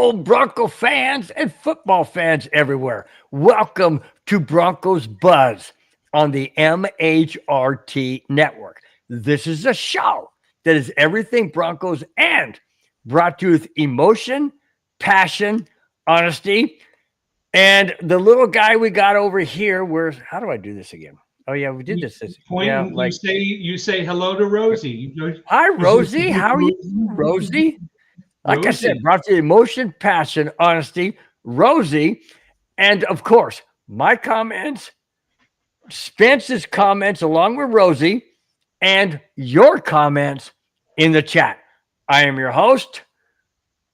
Hello, Bronco fans and football fans everywhere. Welcome to Broncos Buzz on the MHRT network. This is a show that is everything Broncos and brought to you with emotion, passion, honesty, and the little guy we got over here. How do I do this again? Oh yeah, we did this. Point, yeah, like you say hello to Rosie. Hi, Rosie. How are you, Rosie? Like I said, brought to you emotion, passion, honesty, Rosie, and of course, my comments, Spence's comments along with Rosie, and your comments in the chat. I am your host.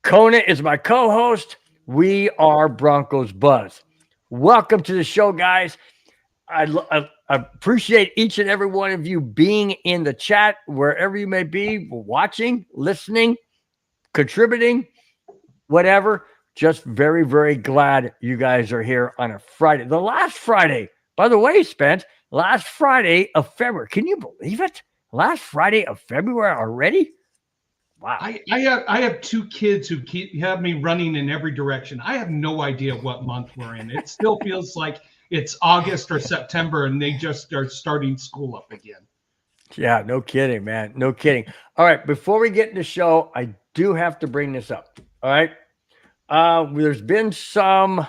KONA is my co-host. We are Broncos Buzz. Welcome to the show, guys. I appreciate each and every one of you being in the chat, wherever you may be, watching, listening, contributing, whatever. Just very, very glad you guys are here on a Friday. The last Friday, by the way, Spence, last Friday of February. Can you believe it? Last Friday of February already? Wow. I have two kids who have me running in every direction. I have no idea what month we're in. It still feels like it's August or September and they just are starting school up again. Yeah, no kidding, man. No kidding. All right, before we get in the show, I do have to bring this up. All right. There's been some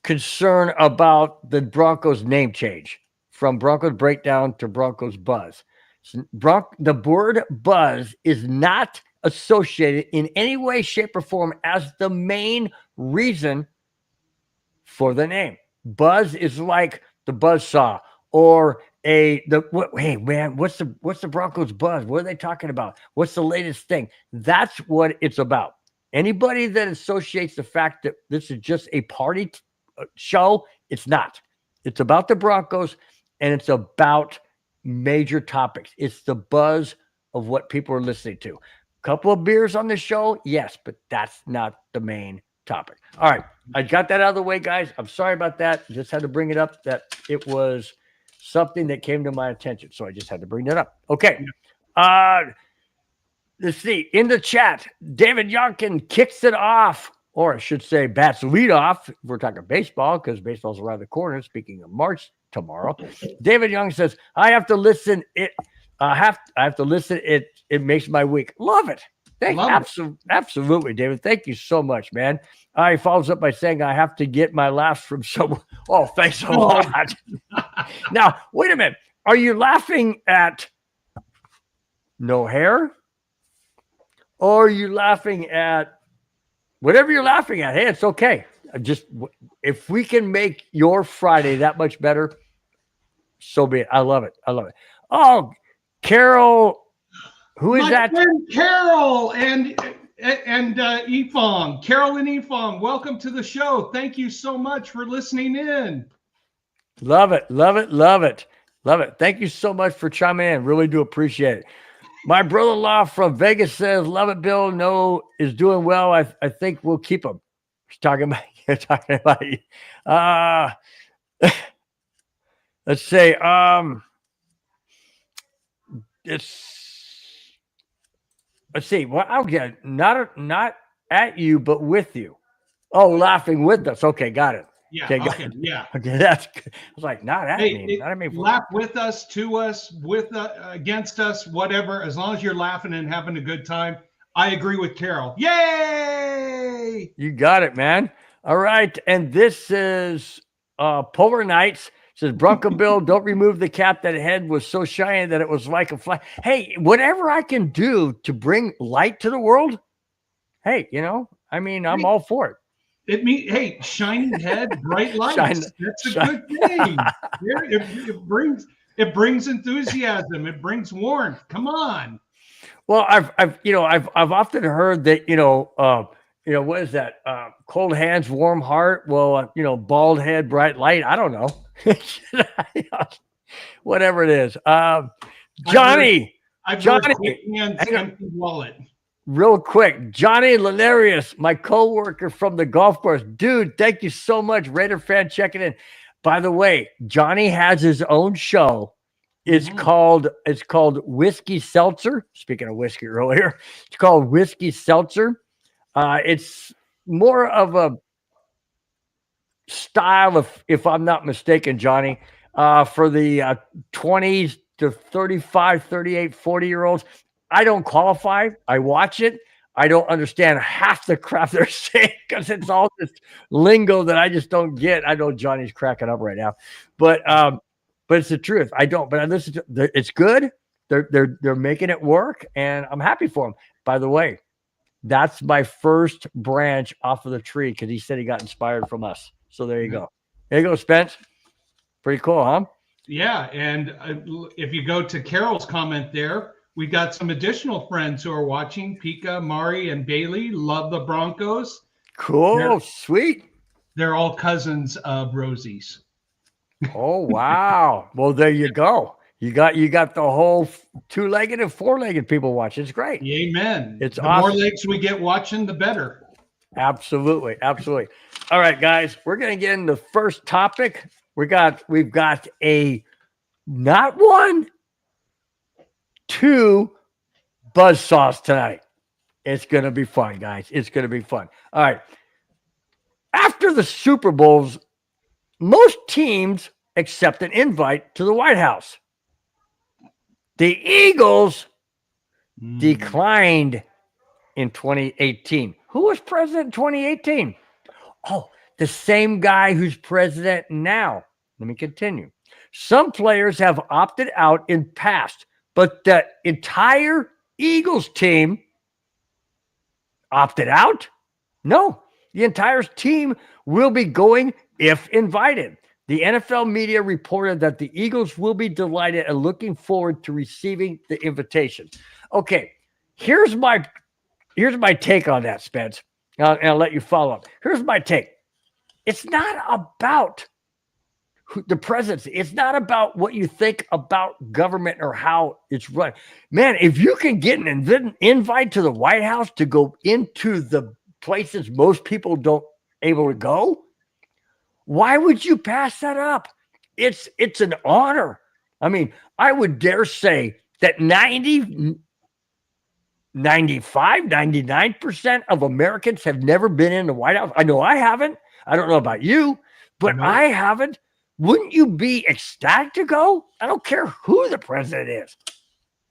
concern about the Broncos name change from Broncos Breakdown to Broncos Buzz. The word buzz is not associated in any way, shape, or form as the main reason for the name. Buzz is like the buzzsaw or hey man, what's the Broncos Buzz? What are they talking about? What's the latest thing? That's what it's about. Anybody that associates the fact that this is just a party show, it's not. It's about the Broncos and it's about major topics. It's the buzz of what people are listening to. A couple of beers on the show, yes, but that's not the main topic. All right, I got that out of the way, guys. I'm sorry about that. Just had to bring it up that it was something that came to my attention, so I just had to bring that up. Okay. Let's see. In the chat, David Yonkin kicks it off, or I should say bats the lead off. If we're talking baseball, because baseball's around the corner. Speaking of March tomorrow, David Young says, I have to listen. I have to listen. It makes my week. Love it. Absolutely, David. Thank you so much, man. He follows up by saying, I have to get my laughs from someone. Oh, thanks a lot. Now, wait a minute. Are you laughing at no hair? Or are you laughing at whatever you're laughing at? Hey, it's okay. If we can make your Friday that much better, so be it. I love it. Oh, Carol. Who is that? Friend Carol and Ifong. Carol and Ifong, welcome to the show. Thank you so much for listening in. Love it. Thank you so much for chiming in. Really do appreciate it. My brother-in-law from Vegas says, love it, Bill. No is doing well. I think we'll keep him. He's talking about you. Let's say let's see. Well, I'll get not at you, but with you. Oh, laughing with us. Okay, got it. Yeah. Okay, yeah. Okay, that's good. I was like, not at me. Not at me. Laugh with us, to us, against us, whatever. As long as you're laughing and having a good time. I agree with Carol. Yay! You got it, man. All right, and this is Polar Nights. Says Bronco Bill, don't remove the cap. That head was so shiny that it was like a fly. Hey, whatever I can do to bring light to the world, hey, I'm all for it. Hey, shiny head, bright lights. That's a good thing. It brings enthusiasm. It brings warmth. Come on. Well, I've often heard that what is that? Cold hands, warm heart. Well, bald head, bright light. I don't know. Whatever it is. Johnny. Quick hands, empty wallet. Real quick, Johnny Lanarius, my co-worker from the golf course. Dude, thank you so much. Raider fan checking in. By the way, Johnny has his own show. It's called Whiskey Seltzer. Speaking of whiskey earlier, it's called Whiskey Seltzer. It's more of a style, if I'm not mistaken, Johnny, for the 20s to 35, 38, 40-year-olds. I don't qualify. I watch it. I don't understand half the crap they're saying because it's all this lingo that I just don't get. I know Johnny's cracking up right now, but it's the truth. I don't. But I listen to. It's good. They're making it work, and I'm happy for them. By the way, that's my first branch off of the tree because he said he got inspired from us. So there you go. There you go, Spence. Pretty cool, huh? Yeah, and if you go to Carol's comment there, we got some additional friends who are watching. Pika, Mari, and Bailey love the Broncos. Cool, sweet. They're all cousins of Rosie's. Oh wow! Well, there you go. You got the whole two-legged and four-legged people watching. It's great. Amen. It's the awesome. more legs we get watching, the better. Absolutely, absolutely. All right, guys, we're gonna get into the first topic. We've got a not one, two buzzsaws tonight. It's gonna be fun, guys. It's gonna be fun. All right. After the Super Bowls, most teams accept an invite to the White House. The Eagles declined in 2018. Who was president in 2018? Oh, the same guy who's president now. Let me continue. Some players have opted out in past, but the entire Eagles team opted out? No, the entire team will be going if invited. The NFL media reported that the Eagles will be delighted and looking forward to receiving the invitation. Okay, here's my take on that, Spence. And I'll let you follow up. Here's my take. It's not about the presidency. It's not about what you think about government or how it's run. Man, if you can get an invite to the White House to go into the places most people don't able to go, why would you pass that up? It's an honor. I mean, I would dare say that 99% of Americans have never been in the White House. I know I haven't. I don't know about you, but I haven't. Wouldn't you be ecstatic to go? I don't care who the president is.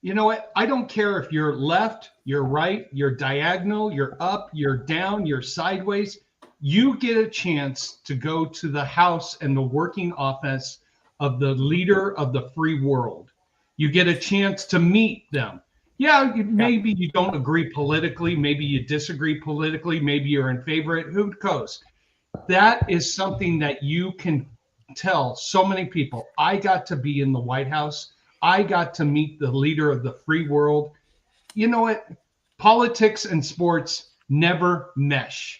You know what? I don't care if you're left, you're right, you're diagonal, you're up, you're down, you're sideways. You get a chance to go to the house and the working office of the leader of the free world. You get a chance to meet them. Yeah, maybe you don't agree politically. Maybe you disagree politically. Maybe you're in favor of it. Who knows? That is something that you can tell so many people. I got to be in the White House. I got to meet the leader of the free world. You know what? Politics and sports never mesh.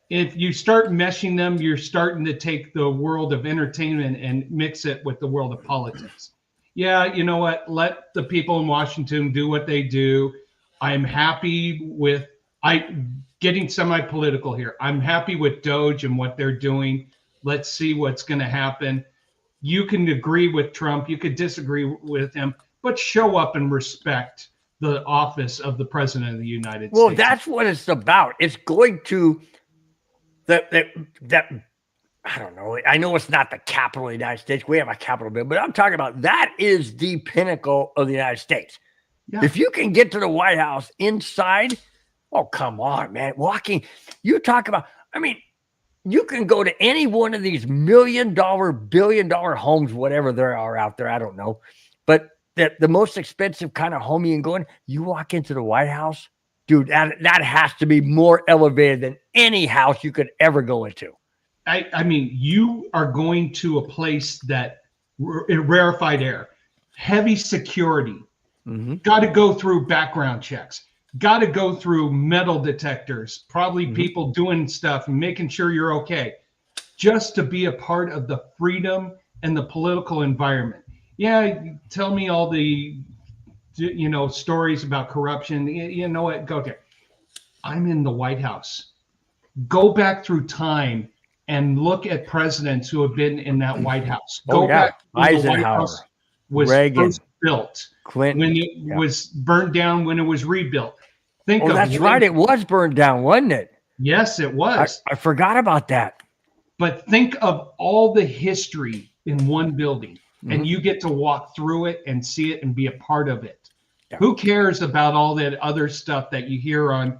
If you start meshing them, you're starting to take the world of entertainment and mix it with the world of politics. Yeah, you know what? Let the people in Washington do what they do. I'm happy with getting semi-political here. I'm happy with Doge and what they're doing. Let's see what's going to happen. You can agree with Trump. You could disagree with him, but show up and respect the office of the president of the United States. Well, that's what it's about. It's going to that I don't know. I know it's not the capital of the United States. We have a capital bill, but I'm talking about that is the pinnacle of the United States. Yeah. If you can get to the White House inside, oh, come on, man. Walking, you talk about, I mean, you can go to any one of these $1 million, $1 billion homes, whatever there are out there. I don't know. But the most expensive kind of home you can go in, you walk into the White House, dude, that has to be more elevated than any house you could ever go into. I mean, you are going to a place that rarefied air, heavy security, got to go through background checks, got to go through metal detectors, probably people doing stuff and making sure you're okay, just to be a part of the freedom and the political environment. Yeah, tell me all the, stories about corruption. You know what? Go there. I'm in the White House. Go back through time and look at presidents who have been in that White House. Go back when the White House was first built, Clinton, when it was burned down, when it was rebuilt. That's right. It was burned down, wasn't it? Yes, it was. I forgot about that. But think of all the history in one building, and you get to walk through it and see it and be a part of it. Yeah. Who cares about all that other stuff that you hear on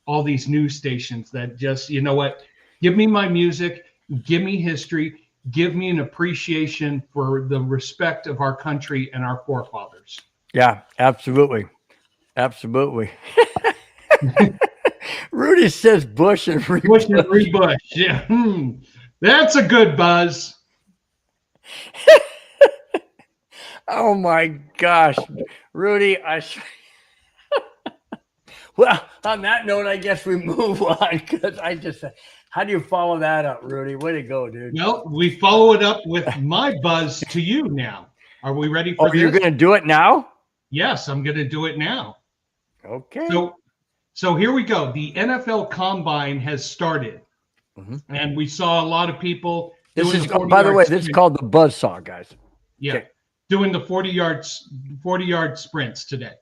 all these news stations that just, you know what, give me my music, give me history, give me an appreciation for the respect of our country and our forefathers. Yeah, absolutely. Absolutely. Rudy says Bush and Rebush. Bush and Rebush. Yeah. That's a good buzz. Oh my gosh. Rudy, well, on that note, I guess we move on because how do you follow that up, Rudy? Way to go, dude. Well, we follow it up with my buzz to you now. Are we ready for this? You're going to do it now? Yes, I'm going to do it now. Okay. So here we go. The NFL Combine has started, and we saw a lot of people. By the way, this is called the buzzsaw, guys. Yeah, okay. Doing the 40-yard sprints today.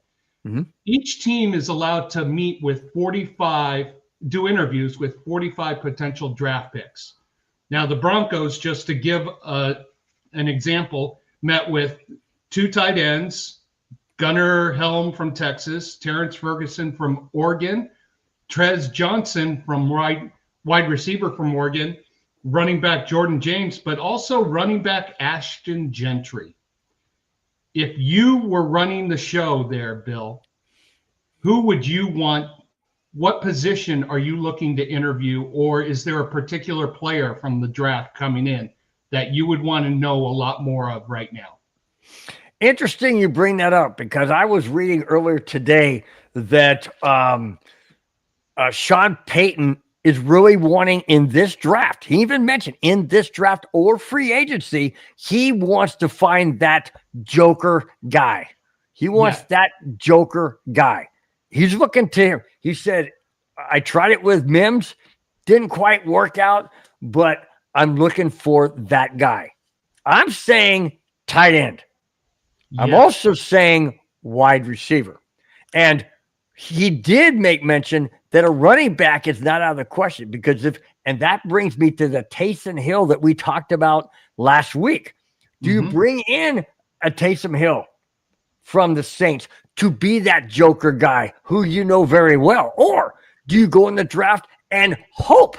Each team is allowed to meet with 45, do interviews with 45 potential draft picks. Now, the Broncos, just to give an example, met with 2 tight ends, Gunnar Helm from Texas, Terrence Ferguson from Oregon, Trez Johnson from wide receiver from Oregon, running back Jordan James, but also running back Ashton Gentry. If you were running the show there, Bill, who would you want? What position are you looking to interview, or is there a particular player from the draft coming in that you would want to know a lot more of right now? Interesting you bring that up because I was reading earlier today that Sean Payton is really wanting in this draft. He even mentioned in this draft or free agency, he wants to find that joker guy. He wants that joker guy. He's looking to him. He said, I tried it with Mims, didn't quite work out, but I'm looking for that guy. I'm saying tight end. I'm also saying wide receiver. And he did make mention that a running back is not out of the question because and that brings me to the Taysom Hill that we talked about last week. Do you bring in a Taysom Hill from the Saints to be that joker guy who you know very well? Or do you go in the draft and hope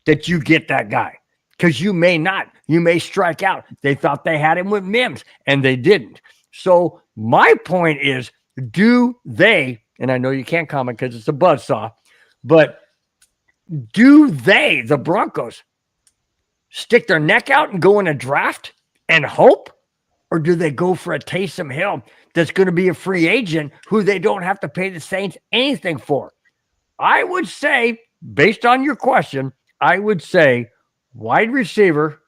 that you get that guy? Because you may not. You may strike out. They thought they had him with Mims, and they didn't. So my point is, do they, and I know you can't comment because it's a buzzsaw, but do they, the Broncos, stick their neck out and go in a draft and hope? Or do they go for a Taysom Hill that's going to be a free agent who they don't have to pay the Saints anything for? I would say, based on your question, I would say wide receiver,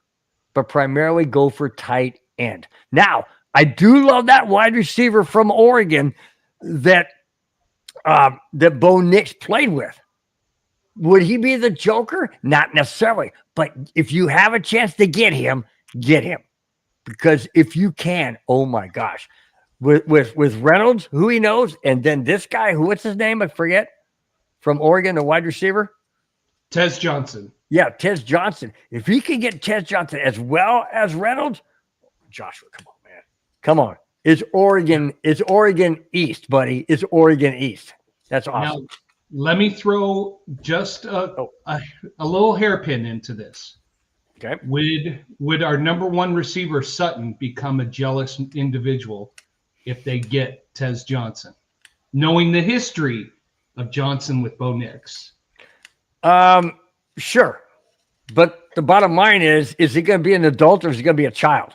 but primarily go for tight end. Now, I do love that wide receiver from Oregon that Bo Nix played with. Would he be the joker? Not necessarily. But if you have a chance to get him, get him. Because if you can, oh my gosh. With Reynolds, who he knows, and then this guy, what's his name? I forget. From Oregon, the wide receiver? Tez Johnson. Yeah, Tez Johnson. If he can get Tez Johnson as well as Reynolds, Joshua, come on, man. Come on. It's Oregon East, buddy. It's Oregon East. That's awesome. Now, let me throw just a little hairpin into this. Okay. Would our number one receiver, Sutton, become a jealous individual if they get Tez Johnson? Knowing the history of Johnson with Bo Nix. Sure. But the bottom line is he going to be an adult or is he going to be a child?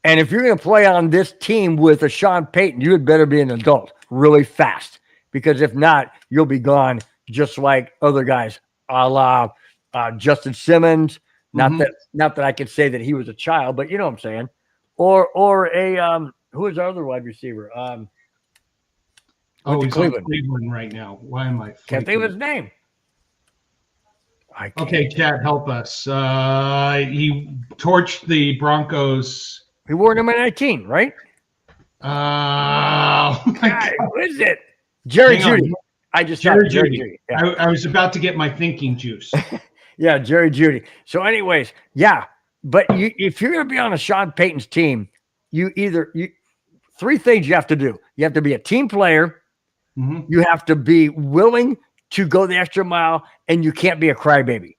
And if you're going to play on this team with a Sean Payton, you had better be an adult really fast. Because if not, you'll be gone just like other guys, a la Justin Simmons. Not that I could say that he was a child, but you know what I'm saying. Or a who is our other wide receiver? He's Cleveland. On Cleveland right now. Why am I? Can't think of his name. Okay, Chad, help us. He torched the Broncos. He wore number 19, right? Oh my God. Who is it? Jerry Jeudy. I just Jerry thought Jerry Judy. Judy. Yeah. I was about to get my thinking juice. Yeah, Jerry Judy. So, anyways, yeah. But if you're going to be on a Sean Payton's team, three things you have to do. You have to be a team player. Mm-hmm. You have to be willing to go the extra mile, and you can't be a crybaby.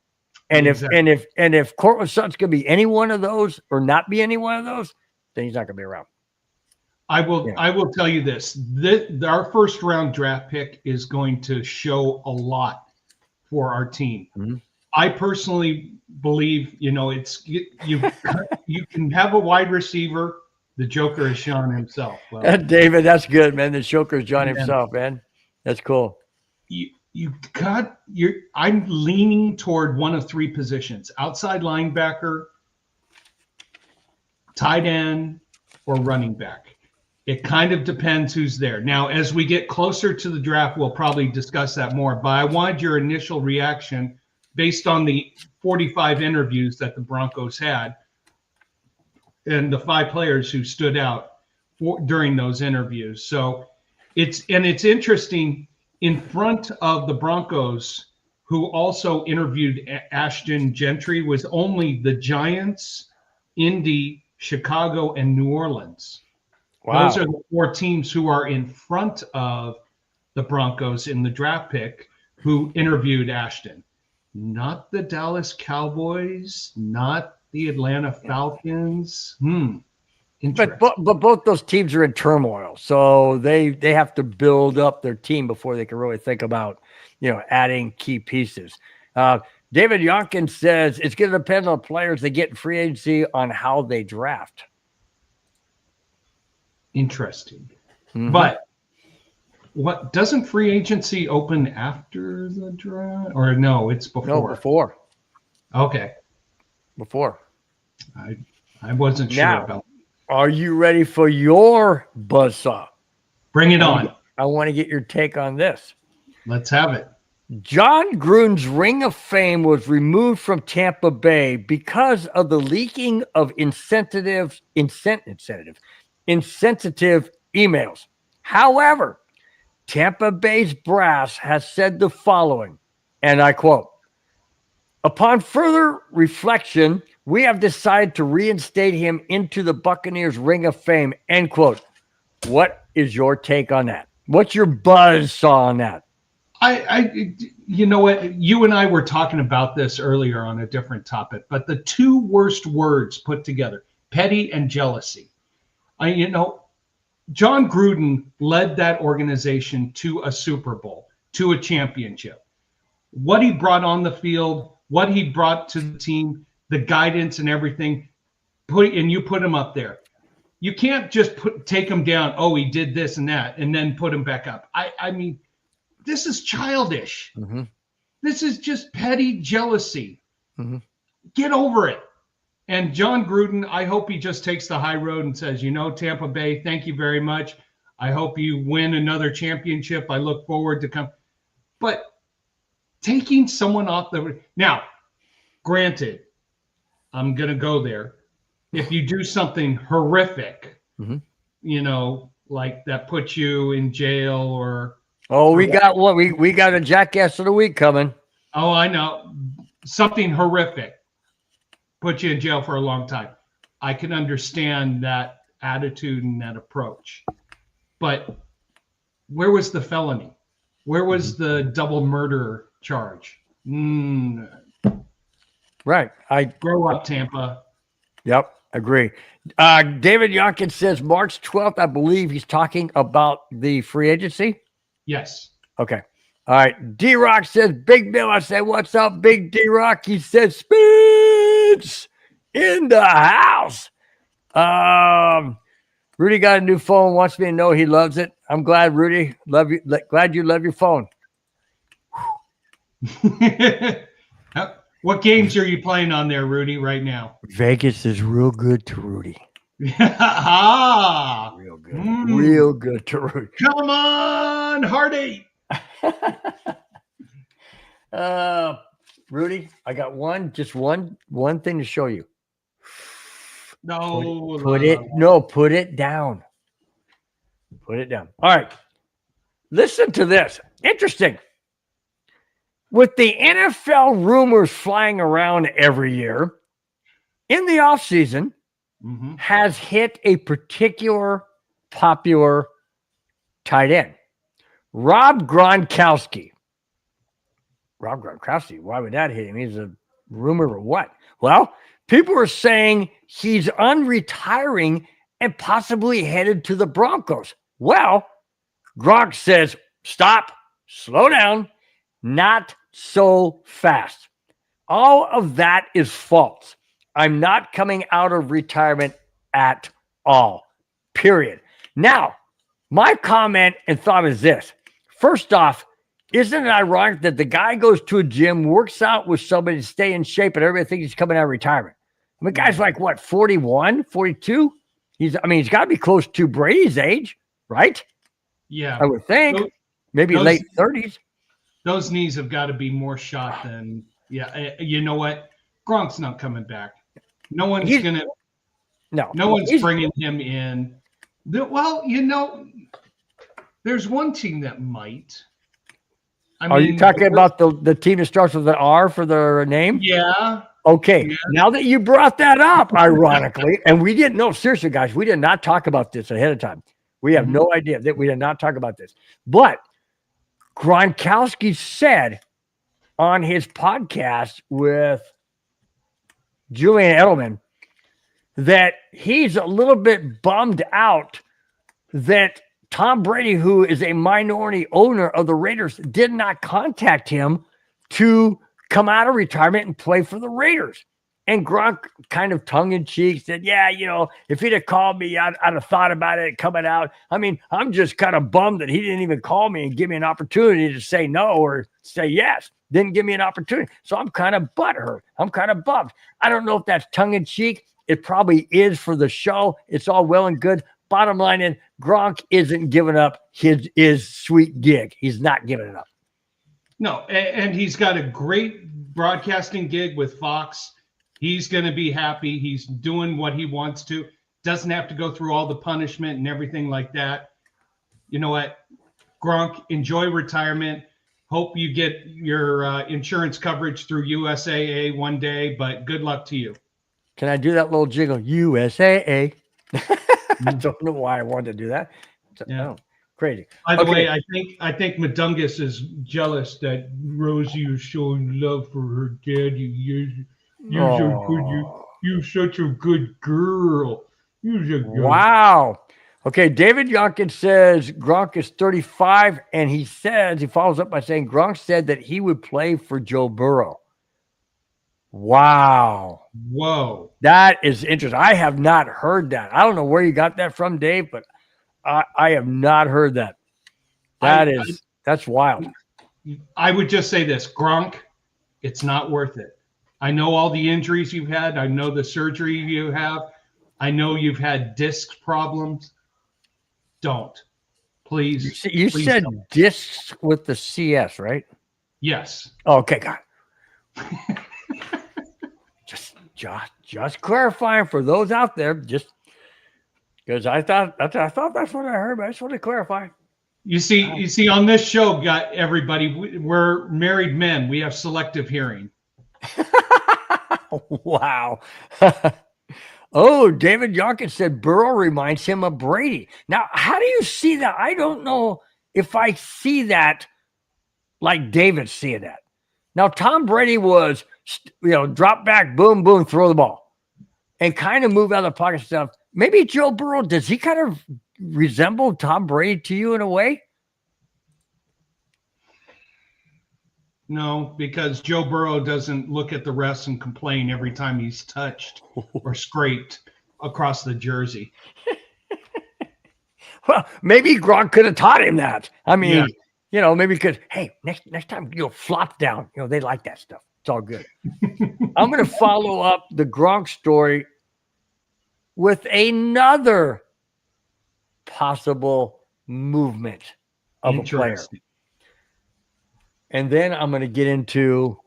And if Cortland Sutton's going to be any one of those or not be any one of those, then he's not going to be around. I will tell you this. Our first round draft pick is going to show a lot for our team. Mm-hmm. I personally believe, you can have a wide receiver. The Joker is Sean himself. Well, David, that's good, man. The Joker is John himself, man. That's cool. I'm leaning toward one of three positions: outside linebacker, tight end, or running back. It kind of depends who's there. Now, as we get closer to the draft, we'll probably discuss that more. But I wanted your initial reaction based on the 45 interviews that the Broncos had and the 5 players who stood out during those interviews. So it's interesting. In front of the Broncos, who also interviewed Ashton Gentry, was only the Giants, Indy, Chicago, and New Orleans. Wow. Those are the 4 teams who are in front of the Broncos in the draft pick who interviewed Ashton. Not the Dallas Cowboys, not the Atlanta Falcons. But both those teams are in turmoil, so they have to build up their team before they can really think about, adding key pieces. David Yonkin says it's going to depend on players they get in free agency on how they draft. Interesting. Mm-hmm. But what doesn't free agency open after the draft? Or no, it's before. No, before. Okay. Before. I wasn't sure about. Are you ready for your buzzsaw? Bring it on. I want to get your take on this. Let's have it. John Gruden's Ring of Fame was removed from Tampa Bay because of the leaking of insensitive emails. However, Tampa Bay's brass has said the following, and I quote, "Upon further reflection, we have decided to reinstate him into the Buccaneers Ring of Fame," end quote. What is your take on that? What's your buzzsaw on that? You know what? You and I were talking about this earlier on a different topic, but the 2 worst words put together, petty and jealousy. John Gruden led that organization to a Super Bowl, to a championship. What he brought on the field, what he brought to the team, the guidance and everything, you put him up there. You can't just take him down. Oh, he did this and that, and then put him back up. I mean, this is childish. Mm-hmm. This is just petty jealousy. Mm-hmm. Get over it. And John Gruden, I hope he just takes the high road and says, Tampa Bay, thank you very much. I hope you win another championship. I look forward to come. But taking someone off now, granted, I'm going to go there. If you do something horrific, mm-hmm. Like that puts you in jail or. Oh, we got one. We got a jackass of the week coming. Oh, I know. Something horrific. Put you in jail for a long time. I can understand that attitude and that approach. But where was the felony? Where was the double murder charge? Right. Grow up, Tampa. Yep, agree. David Yonkin says March 12th, I believe he's talking about the free agency. Yes. Okay. All right. D-Rock says, Big Bill. I say, what's up, Big D-Rock? He says, Spence in the house. Rudy got a new phone, wants me to know he loves it. I'm glad, Rudy. Love you. Glad you love your phone. What games are you playing on there, Rudy, right now? Vegas is real good to Rudy. Real good. Real good to Rudy. Come on, Hardy. Rudy, I got one thing to show you. No. Put it down. Put it down. All right. Listen to this. interesting. With the NFL rumors flying around every year, in the offseason, has hit a particular popular tight end, Rob Gronkowski. Rob Gronkowski, why would that hit him? He's a rumor or what? Well, people are saying he's unretiring and possibly headed to the Broncos. Well, Gronk says, stop, slow down, not so fast. All of that is false. I'm not coming out of retirement at all, period. Now, my comment and thought is this. First off, isn't it ironic that the guy goes to a gym, works out with somebody to stay in shape, and everybody thinks he's coming out of retirement? I mean, guy's like, what, 41, 42? He's got to be close to Brady's age, right? Yeah. I would think. Maybe late 30s. Those knees have got to be more shot than, you know what? Gronk's not coming back. No one's bringing him in. Well, there's one team that might. Are you talking about the team that starts with an R for their name? Yeah. Okay. Yeah. Now that you brought that up, ironically, and we didn't know, seriously, guys, we did not talk about this ahead of time. We have no idea that we did not talk about this. But Gronkowski said on his podcast with Julian Edelman that he's a little bit bummed out that Tom Brady, who is a minority owner of the Raiders, did not contact him to come out of retirement and play for the Raiders. And Gronk kind of tongue-in-cheek said, yeah, if he'd have called me, I'd have thought about it coming out. I mean, I'm just kind of bummed that he didn't even call me and give me an opportunity to say no or say yes. Didn't give me an opportunity. So I'm kind of butthurt. I'm kind of bummed. I don't know if that's tongue-in-cheek. It probably is for the show. It's all well and good. Bottom line is, Gronk isn't giving up his sweet gig. He's not giving it up. No, and he's got a great broadcasting gig with Fox. He's going to be happy. He's doing what he wants to. Doesn't have to go through all the punishment and everything like that. You know what? Gronk, enjoy retirement. Hope you get your insurance coverage through USAA one day, but good luck to you. Can I do that little jiggle? USAA. I don't know why I wanted to do that. Yeah. Crazy. By the way, I think Madungus is jealous that Rosie is showing love for her daddy. You're so good. You're such a good girl. Wow. Okay, David Yonkins says Gronk is 35, and he follows up by saying Gronk said that he would play for Joe Burrow. Wow. Whoa. That is interesting. I have not heard that. I don't know where you got that from, Dave, but I have not heard that. That's wild. I would just say this, Gronk, it's not worth it. I know all the injuries you've had. I know the surgery you have. I know you've had disc problems. Don't. Please. You please said don't. discs with the CS, right? Yes. Okay, got it. Just clarifying for those out there, just because I thought that's what I heard, but I just want to clarify. You see, on this show, got everybody. We're married men. We have selective hearing. Wow. Oh, David Yonkins said Burrow reminds him of Brady. Now, how do you see that? I don't know if I see that like David's seeing that. Now, Tom Brady was, drop back, boom, boom, throw the ball, and kind of move out of the pocket stuff. Maybe Joe Burrow, does he kind of resemble Tom Brady to you in a way? No, because Joe Burrow doesn't look at the refs and complain every time he's touched or scraped across the jersey. Well, maybe Gronk could have taught him that. I mean, maybe because, hey, next time you'll flop down. They like that stuff. It's all good. I'm going to follow up the Gronk story with another possible movement of a player. And then I'm going to get into,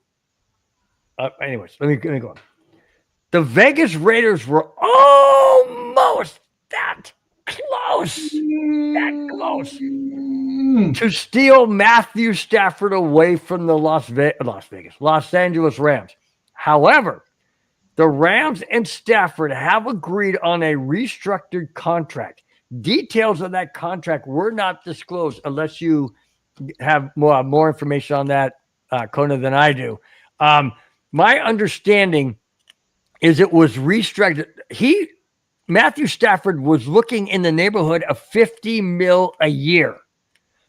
anyways, let me go on. The Vegas Raiders were almost that close. to steal Matthew Stafford away from the Los Angeles Rams. However, the Rams and Stafford have agreed on a restructured contract. Details of that contract were not disclosed unless you have more information on that, KONA, than I do. My understanding is it was restructured. Matthew Stafford was looking in the neighborhood of $50 million a year.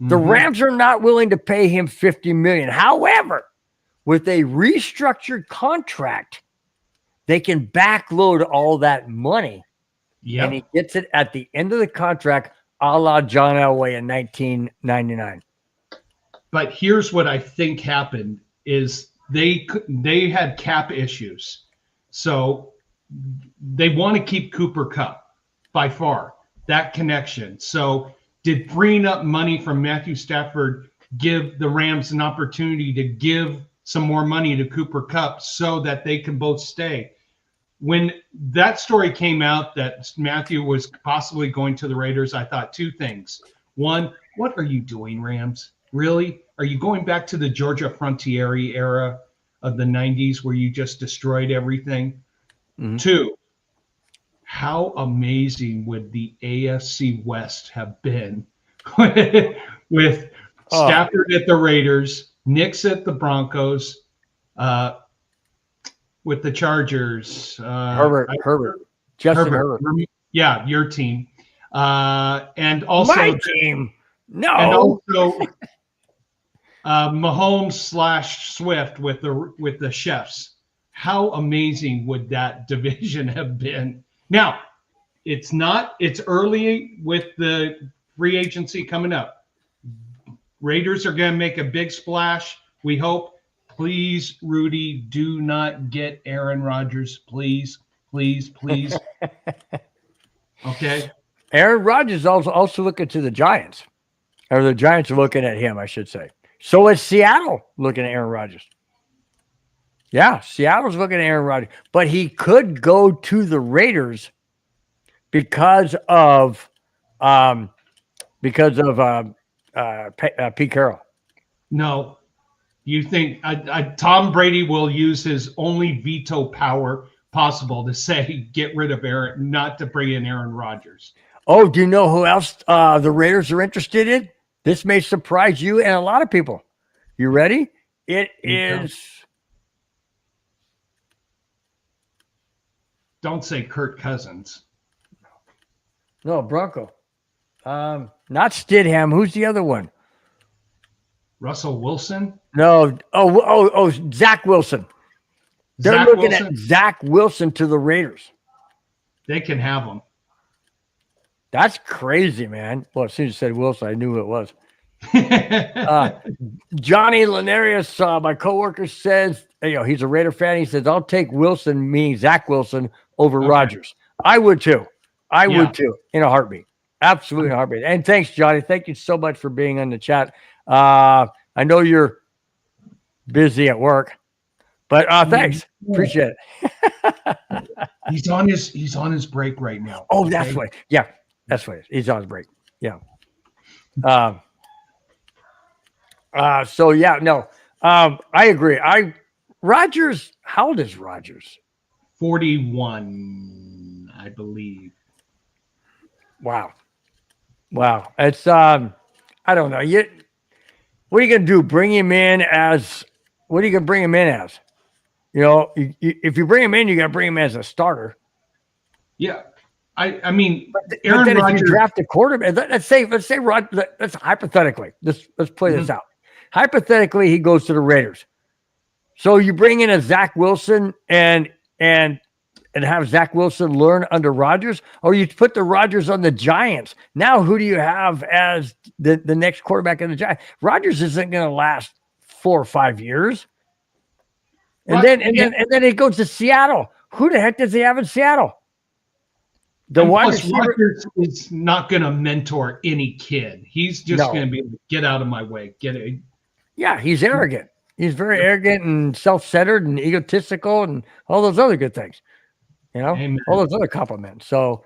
The Rams are not willing to pay him $50 million. However, with a restructured contract, they can backload all that money. Yep. And he gets it at the end of the contract, a la John Elway in 1999. But here's what I think happened is they had cap issues. So they want to keep Cooper Kupp by far, that connection. So did freeing up money from Matthew Stafford give the Rams an opportunity to give some more money to Cooper Kupp so that they can both stay? When that story came out that Matthew was possibly going to the Raiders, I thought two things. One, what are you doing, Rams? Really? Are you going back to the Georgia Frontiere era of the 90s where you just destroyed everything? Two, how amazing would the AFC West have been with Stafford at the Raiders, Knicks at the Broncos, with the Chargers, Justin Herbert. Yeah, your team, and also my team. No, and also Mahomes / Swift with the chefs. How amazing would that division have been? Now, it's early with the free agency coming up. Raiders are going to make a big splash, we hope. Please, Rudy, do not get Aaron Rodgers. Please, please, please. Okay. Aaron Rodgers is also looking to the Giants. Or the Giants are looking at him, I should say. So is Seattle looking at Aaron Rodgers. Yeah, Seattle's looking at Aaron Rodgers. But he could go to the Raiders because of Pete Carroll. No. You think Tom Brady will use his only veto power possible to say, get rid of Aaron, not to bring in Aaron Rodgers? Oh, do you know who else the Raiders are interested in? This may surprise you and a lot of people. You ready? It is. Don't say Kirk Cousins. No, Bronco. Not Stidham. Who's the other one? Russell Wilson? No. Oh, Zach Wilson. They're looking at Zach Wilson to the Raiders. They can have him. That's crazy, man. Well, as soon as you said Wilson, I knew who it was. Johnny Linares, my coworker, says, he's a Raider fan. He says, I'll take Wilson, meaning Zach Wilson, over Rodgers. I would too. I would too, in a heartbeat. Absolutely in a heartbeat. And thanks, Johnny. Thank you so much for being on the chat. I know you're busy at work, but thanks. Appreciate it. He's on his break right now. Oh, okay? That's right. Yeah, that's what it is. He's on his break. Yeah. So yeah, no. I agree. Rodgers, how old is Rodgers? 41, I believe. Wow. It's I don't know. What are you gonna do? Bring him in as what are you gonna bring him in as? If you bring him in, you gotta bring him as a starter. Yeah. I mean, Aaron Rodgers, if you draft a quarterback, let's say let's hypothetically, let's play this out. Hypothetically, he goes to the Raiders. So you bring in a Zach Wilson and have Zach Wilson learn under Rodgers, or you put the Rodgers on the Giants. Now, who do you have as the next quarterback in the Giants? Rodgers isn't going to last 4 or 5 years. And then it goes to Seattle. Who the heck does he have in Seattle? Rodgers is not going to mentor any kid. He's just going to be get out of my way. Yeah, he's arrogant. He's very arrogant and self-centered and egotistical and all those other good things. Amen. All those other compliments. So,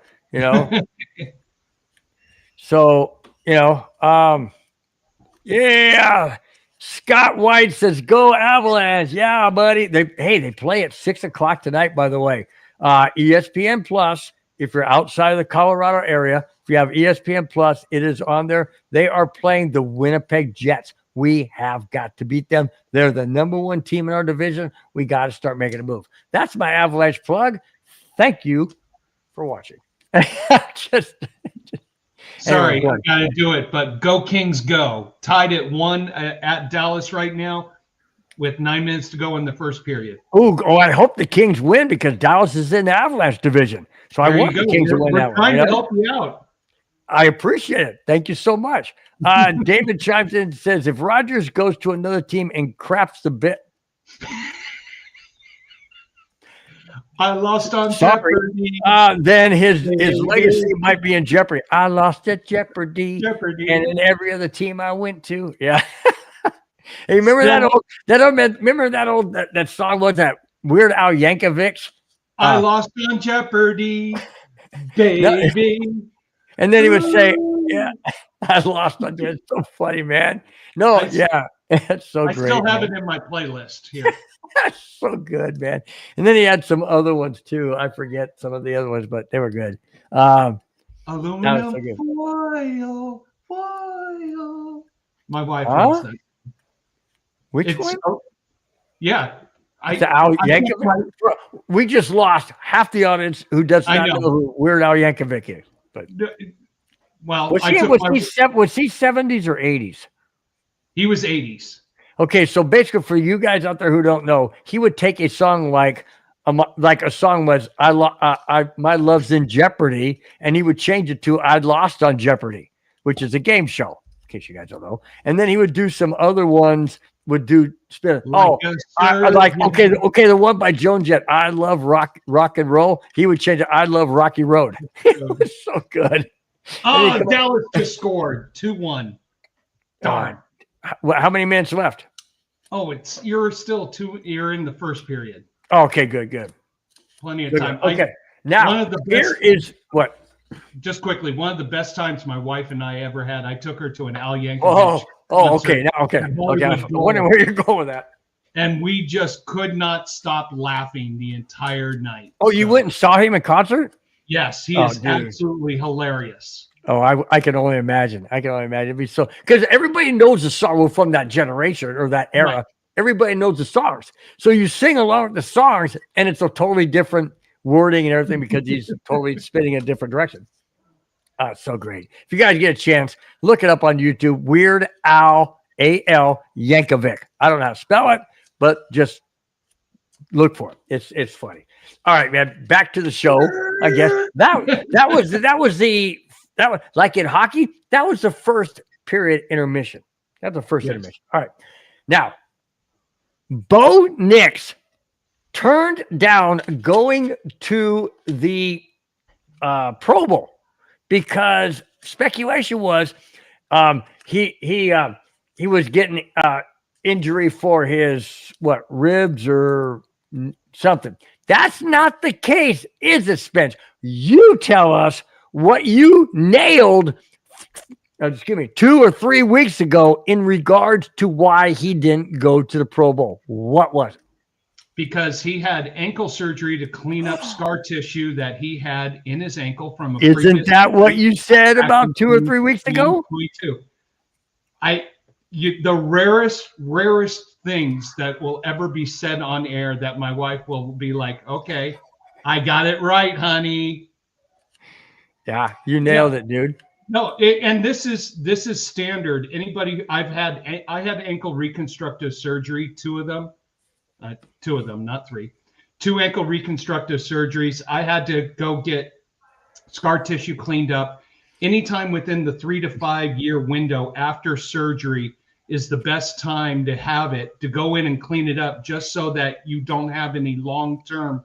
Yeah. Scott White says, "Go Avalanche!" Yeah, buddy. They play at 6 o'clock tonight. By the way, ESPN Plus. If you're outside of the Colorado area, if you have ESPN Plus, it is on there. They are playing the Winnipeg Jets. We have got to beat them. They're the #1 team in our division. We got to start making a move. That's my Avalanche plug. Thank you for watching. Sorry, anyway, I got to do it, but go Kings go. Tied at 1 at Dallas right now with 9 minutes to go in the first period. Oh, I hope the Kings win because Dallas is in the Avalanche division. So I want the Kings to win that one. We're trying to help you out. I appreciate it. Thank you so much. David chimes in and says, if Rodgers goes to another team and craps the bit. I lost on Jeopardy. Then his legacy might be in jeopardy. I lost at Jeopardy. And in every other team I went to. Yeah. Hey, remember that song was that Weird Al Yankovic's? I lost on Jeopardy, baby. And then he would say, yeah, I lost on Jeopardy. It's so funny, man. No, it's so great. I still have it in my playlist here. That's so good, man. And then he had some other ones too. I forget some of the other ones, but they were good. Aluminum foil. My wife loves that. Which one? Yeah. We just lost half the audience who does not know who Weird Al Yankovic is. But well, was he 70s or 80s? He was 80s. Okay, so basically, for you guys out there who don't know, he would take a song like a song was My Love's in Jeopardy, and he would change it to I Lost on Jeopardy, which is a game show, in case you guys don't know. And then he would do some other ones. Would do spin. The one by Joan Jett. I love rock and roll. He would change it. I love Rocky Road. It was so good. Oh, Dallas just scored 2-1. Darn. How many minutes left? Oh, you're still you're in the first period. Okay, good. Plenty of time. Okay. Now here is what. Just quickly, one of the best times my wife and I ever had. I took her to an Al Yankovic. Okay. Now, okay. I'm wondering where you're going with that. And we just could not stop laughing the entire night. Oh, you went and saw him in concert? Yes, he is absolutely hilarious. Oh, I can only imagine. It'd be so because everybody knows the song from that generation or that era. Right. Everybody knows the songs. So you sing along with the songs, and it's a totally different wording and everything because he's totally spinning in a different direction. It's so great. If you guys get a chance, look it up on YouTube. Weird Al A.L. Yankovic. I don't know how to spell it, but just look for it. It's funny. All right, man. Back to the show. I guess that was like in hockey. That was the first period intermission. That's the first intermission. All right. Now, Bo Nix turned down going to the Pro Bowl because speculation was he was getting injury for his ribs or something. That's not the case, is it, Spence? You tell us what you nailed 2 or 3 weeks ago in regards to why he didn't go to the Pro Bowl. What was it? Because he had ankle surgery to clean up scar tissue that he had in his ankle from a Isn't that what you said about 2 or 3 weeks ago? 22. The rarest things that will ever be said on air that my wife will be like, okay, I got it right, honey. Yeah, you nailed it, dude. No, and this is standard. I had ankle reconstructive surgery, 2 of them, not 3. 2 ankle reconstructive surgeries. I had to go get scar tissue cleaned up. Anytime within the 3 to 5 year window after surgery is the best time to have it, to go in and clean it up, just so that you don't have any long-term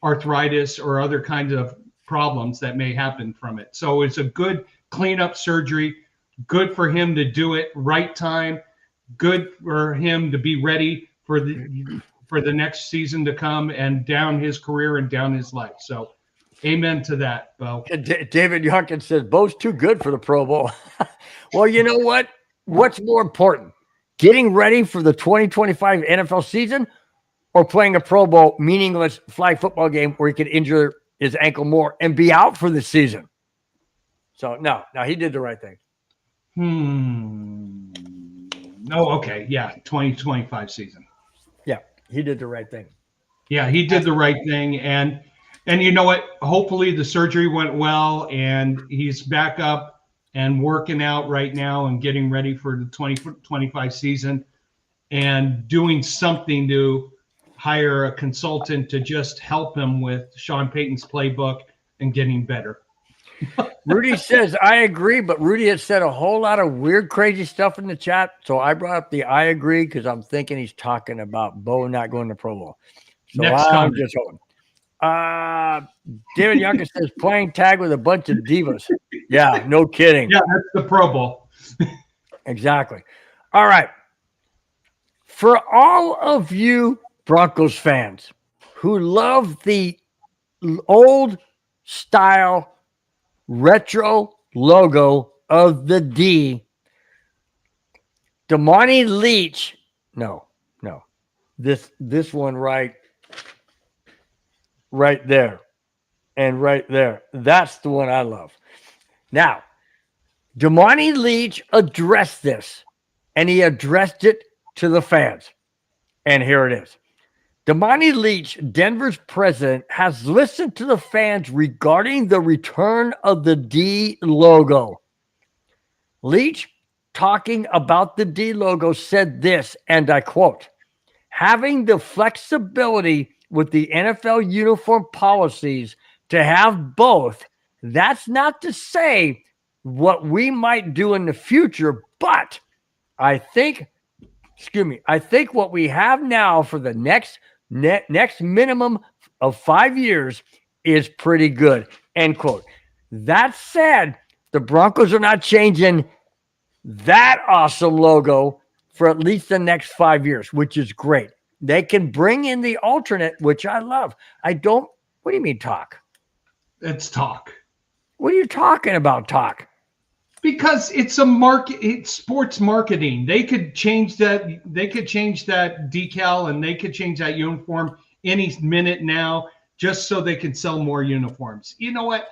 arthritis or other kinds of problems that may happen from it. So it's a good cleanup surgery, good for him to do it right time, good for him to be ready for the next season to come and down his career and down his life. So amen to that, Bo. David Youngkin says Bo's too good for the Pro Bowl. Well, you know what? what's more important, getting ready for the 2025 NFL season or playing a Pro Bowl meaningless flag football game where he could injure his ankle more and be out for the season? So no, he did the right thing. No, okay. Yeah. 2025 season. Yeah. He did the right thing. Yeah. He did the right thing. And you know what? Hopefully the surgery went well and he's back up and working out right now and getting ready for the 2025 season and doing something to hire a consultant to just help him with Sean Payton's playbook and getting better. Rudy says, I agree, but Rudy has said a whole lot of weird, crazy stuff in the chat. So I brought up the I agree because I'm thinking he's talking about Bo not going to Pro Bowl. So Next I'm comment. just hoping. David Youngkin says playing tag with a bunch of divas. Yeah, no kidding. Yeah, that's the Pro Bowl. Exactly. All right. For all of you Broncos fans who love the old style retro logo of the D, Damani Leach. No. This one right there and right there. That's the one I love. Now, Damani Leach addressed this, and he addressed it to the fans. And here it is. Damani Leach, Denver's president, has listened to the fans regarding the return of the D logo. Leach, talking about the D logo, said this, and I quote, having the flexibility with the NFL uniform policies to have both, that's not to say what we might do in the future, but I think what we have now for the next minimum of 5 years is pretty good, end quote. That said, the Broncos are not changing that awesome logo for at least the next 5 years, which is great. They can bring in the alternate, which I love. What do you mean talk? It's talk. What are you talking about, talk? Because it's a market, it's sports marketing. They could change that. They could change that decal and they could change that uniform any minute now, just so they can sell more uniforms. You know what?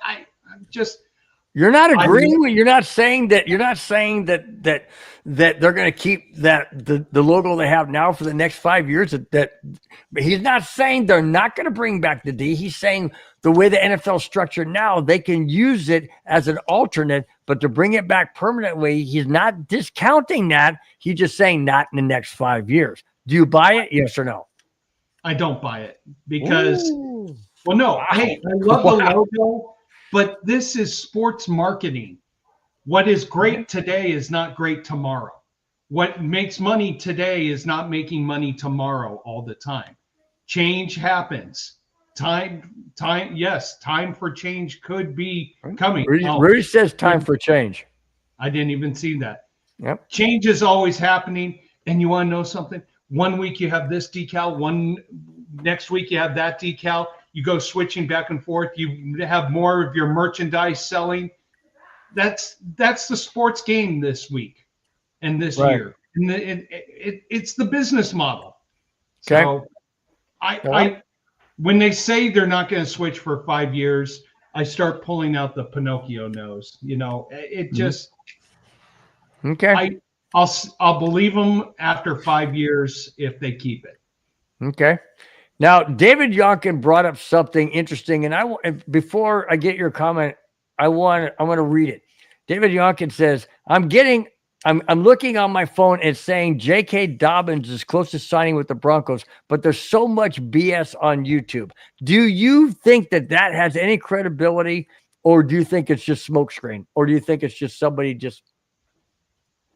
You're not agreeing with. You're not saying that they're going to keep the logo they have now for the next 5 years. That he's not saying they're not going to bring back the D. He's saying the way the NFL is structured now, they can use it as an alternate, but to bring it back permanently, he's not discounting that. He's just saying not in the next 5 years. Do you buy it? Yes or no? I don't buy it because, Ooh. Well, no. Wow. Hey, I love the logo, but this is sports marketing. What is great today is not great tomorrow. What makes money today is not making money tomorrow all the time. Change happens. Time for change could be coming. Rudy says time for change. I didn't even see that. Yep. Change is always happening. And you want to know something? 1 week you have this decal, next week you have that decal. You go switching back and forth. You have more of your merchandise selling. That's the sports game this week and this year. And it's the business model. Okay. So when they say they're not going to switch for 5 years, I start pulling out the Pinocchio nose. You know, it just. Okay. I'll believe them after 5 years if they keep it. Okay. Now, David Youngkin brought up something interesting, and before I get your comment, I want to read it. David Youngkin says, I'm looking on my phone and saying J.K. Dobbins is close to signing with the Broncos, but there's so much BS on YouTube. Do you think that has any credibility, or do you think it's just smokescreen, or do you think it's just somebody just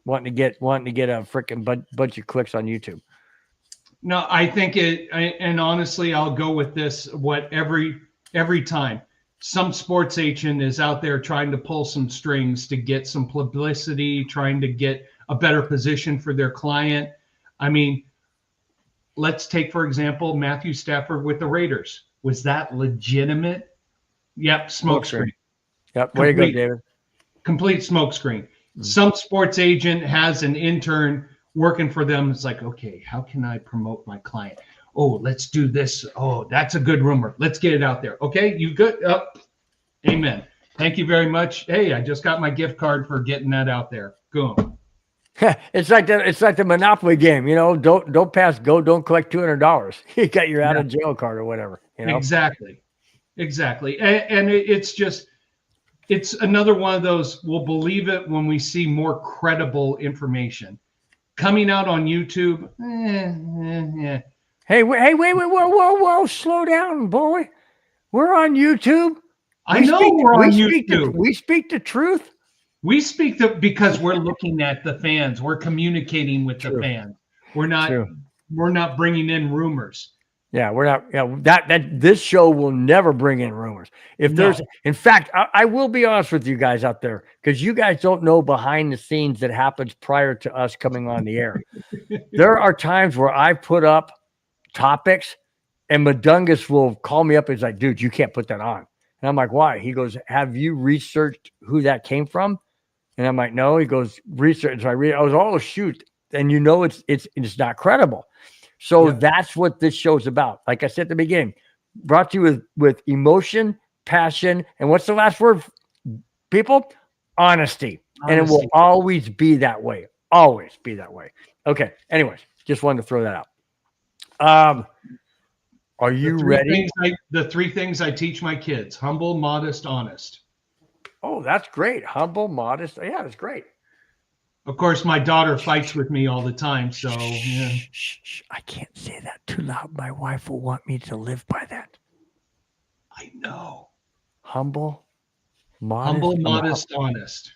wanting to get a freaking bunch of clicks on YouTube? No, I think and honestly, I'll go with this. Every time some sports agent is out there trying to pull some strings to get some publicity, trying to get a better position for their client. I mean, let's take, for example, Matthew Stafford with the Raiders. Was that legitimate? Yep, smokescreen. Yep, way to go, David. Complete smokescreen. Some sports agent has an intern working for them. It's like, okay, how can I promote my client? Oh, let's do this. Oh, that's a good rumor. Let's get it out there. Okay, you good? Amen. Thank you very much. Hey, I just got my gift card for getting that out there. Boom. It's like the Monopoly game, you know. Don't pass go. Don't collect $200. You got your out of jail card or whatever. You know? Exactly. And it's another one of those. We'll believe it when we see more credible information coming out on YouTube. Hey, wait, whoa, slow down, boy. We're on YouTube. I know we're on YouTube. We speak the truth. We speak because we're looking at the fans. We're communicating with the fans. We're not bringing in rumors. Yeah, we're not. Yeah, that this show will never bring in rumors. If there's, in fact, I will be honest with you guys out there, because you guys don't know behind the scenes that happens prior to us coming on the air. There are times where I put up topics, and Madungus will call me up and he's like, "Dude, you can't put that on." And I'm like, "Why?" He goes, "Have you researched who that came from?" And I'm like, "No." He goes, "Research." So I read. I was, "Oh shoot!" And you know, it's not credible. So that's what this show's about. Like I said at the beginning, brought to you with emotion, passion, and what's the last word, people? Honesty. And it will always be that way. Always be that way. Okay. Anyways, just wanted to throw that out. Are you ready? The three things I teach my kids: humble, modest, honest. Oh, that's great. Humble, modest. Yeah, that's great. Of course, my daughter fights with me all the time. So shh, I can't say that too loud. My wife will want me to live by that. I know. Humble, modest, honest.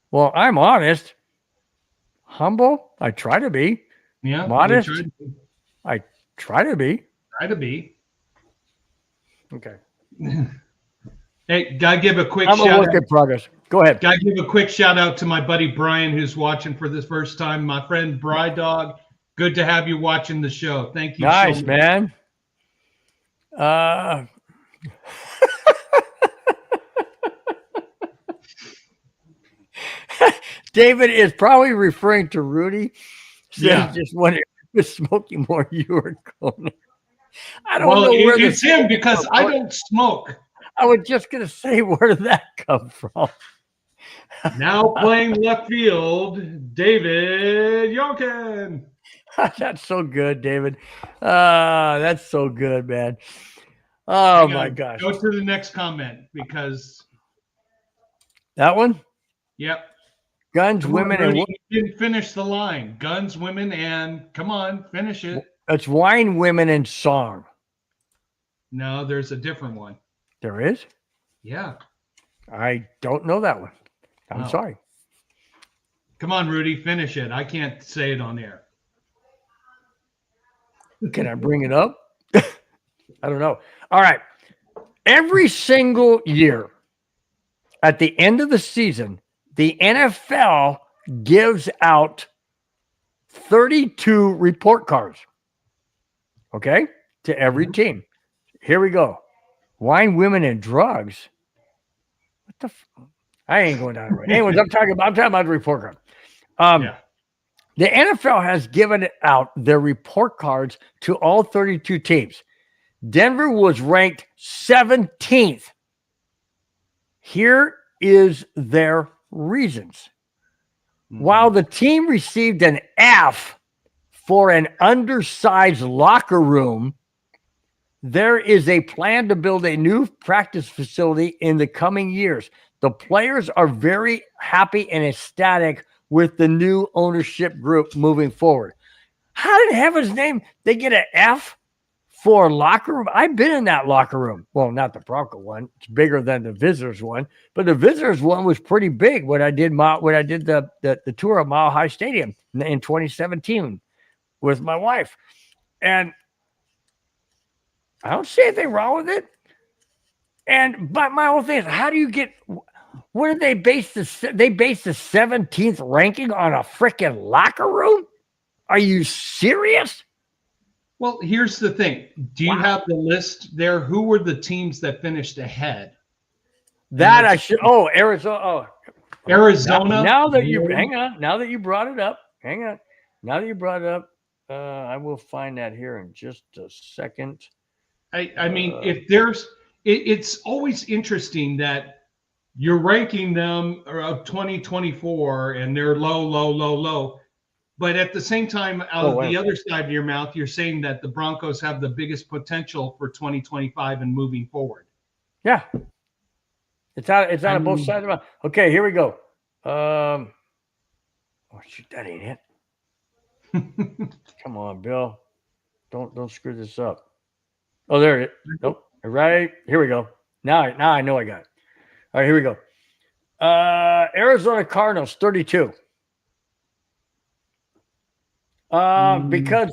Well, I'm honest. Humble, I try to be. Yeah. Modest, I try to be. Okay. Hey, gotta give a quick shout out. I'm a work in progress. Go ahead. Gotta give a quick shout out to my buddy Brian, who's watching for the first time. My friend Bry Dog, good to have you watching the show. Thank you. Nice, so man. David is probably referring to Rudy. Yeah. Just wondering if was smoking more you or KONA. I don't know where it's him because I don't smoke. I was just gonna say, where did that come from? Now playing left field, David Yokin. That's so good, David. That's so good, man. Oh my gosh. Go to the next comment because that one? Yep. Guns, women, and you didn't finish the line. Guns, women, and come on, finish it. It's wine, women, and song. No, there's a different one. There is? Yeah. I don't know that one. I'm sorry. Come on, Rudy, finish it. I can't say it on air. Can I bring it up? I don't know. All right. Every single year at the end of the season, the NFL gives out 32 report cards. Okay? To every team. Here we go. Wine, women, and drugs. What the? I ain't going down right. Anyways, I'm talking about the report card. The NFL has given out their report cards to all 32 teams. Denver was ranked 17th. Here is their reasons. While the team received an F for an undersized locker room, there is a plan to build a new practice facility in the coming years. The players are very happy and ecstatic with the new ownership group moving forward. How did heaven's name they get an F for a locker room? I've been in that locker room. Well, not the Bronco one. It's bigger than the visitors one, but the visitors one was pretty big when I did the tour of Mile High Stadium in 2017 with my wife. And I don't see anything wrong with it. But my whole thing is, how do you get? What did they base the? They base the 17th ranking on a freaking locker room? Are you serious? Well, here's the thing. Do you have the list there? Who were the teams that finished ahead? That I should. Oh, Arizona. Oh, Arizona. Now that you hang on, now that you brought it up, hang on. Now that you brought it up, I will find that here in just a second. I mean, if there's, it's always interesting that you're ranking them of 2024 and they're low. But at the same time, out of the other side of your mouth, you're saying that the Broncos have the biggest potential for 2025 and moving forward. Yeah. It's out of both sides of the mouth. Okay, here we go. Oh, shoot, that ain't it. Come on, Bill. Don't screw this up. Oh, there it is. Nope. Right. Here we go. Now I know I got it. All right, here we go. Arizona Cardinals, 32. Because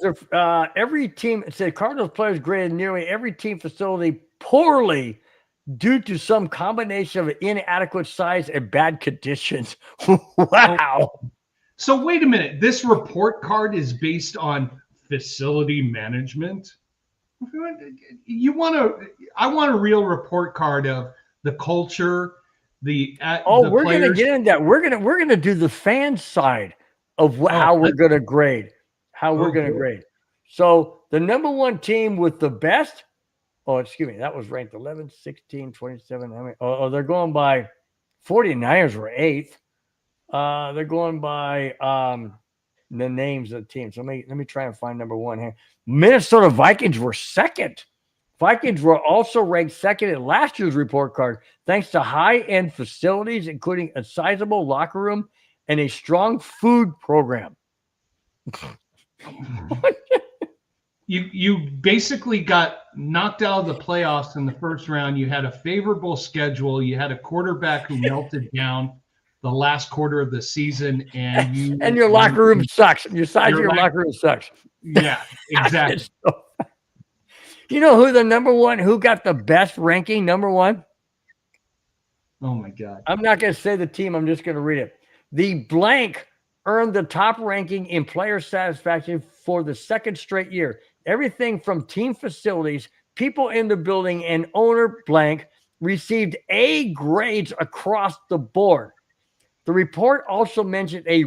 every team, it said Cardinals players graded nearly every team facility poorly due to some combination of inadequate size and bad conditions. Wow. So wait a minute. This report card is based on facility management. I want a real report card of the culture, we're going to get into that. We're going to do the fan side of how we're going to grade. Grade. So the number one team with the best, that was ranked 11, 16, 27. They're going by 49ers were 8th. They're going by the names of the teams. So let me try and find number one here. Minnesota Vikings were 2nd. Vikings were also ranked 2nd in last year's report card, thanks to high-end facilities, including a sizable locker room and a strong food program. You basically got knocked out of the playoffs in the first round. You had a favorable schedule. You had a quarterback who melted down the last quarter of the season, and your locker room sucks. Your size of your locker room sucks. Yeah, exactly. You know who got the best ranking, number one? Oh my God. I'm not going to say the team. I'm just going to read it. The blank earned the top ranking in player satisfaction for the 2nd straight year. Everything from team facilities, people in the building, and owner blank received A grades across the board. The report also mentioned a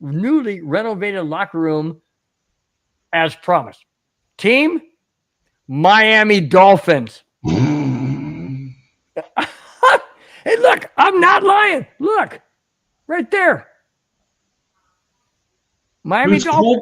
newly renovated locker room as promised. Team, Miami Dolphins. Hey, look, I'm not lying. Look, right there. Miami Dolphins,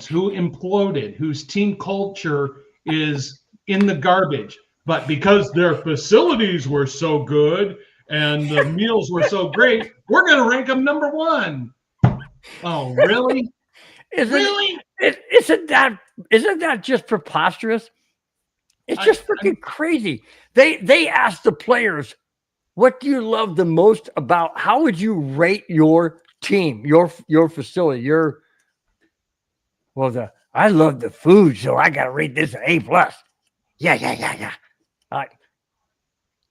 who imploded, whose team culture is in the garbage. But because their facilities were so good and the meals were so great, we're going to rank them number one. Oh, really? Really? Isn't that just preposterous? It's just freaking crazy. They asked the players, what do you love the most about, how would you rate your team, your facility, I love the food, so I got to rate this an A+. Yeah.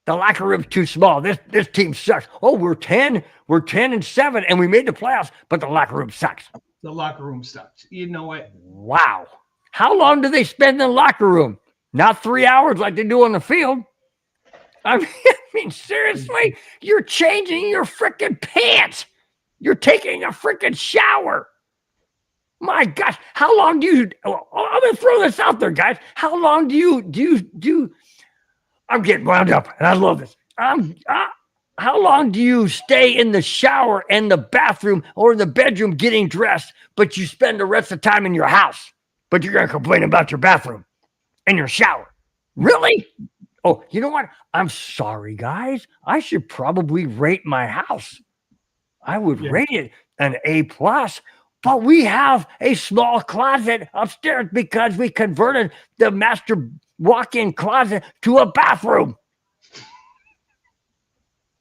The locker room's too small. This team sucks. Oh, we're 10-7, and we made the playoffs, but the locker room sucks. The locker room sucks. You know what? Wow. How long do they spend in the locker room? Not 3 hours like they do on the field. I mean, seriously, you're changing your freaking pants. You're taking a freaking shower. My gosh, how long do you? I'm gonna throw this out there, guys. How long do you? I'm getting wound up, and I love this. How long do you stay in the shower and the bathroom or in the bedroom getting dressed, but you spend the rest of the time in your house? But you're gonna complain about your bathroom and your shower? Really? Oh, you know what? I'm sorry, guys. I should probably rate my house. I would rate it an A+, but we have a small closet upstairs because we converted the master walk-in closet to a bathroom.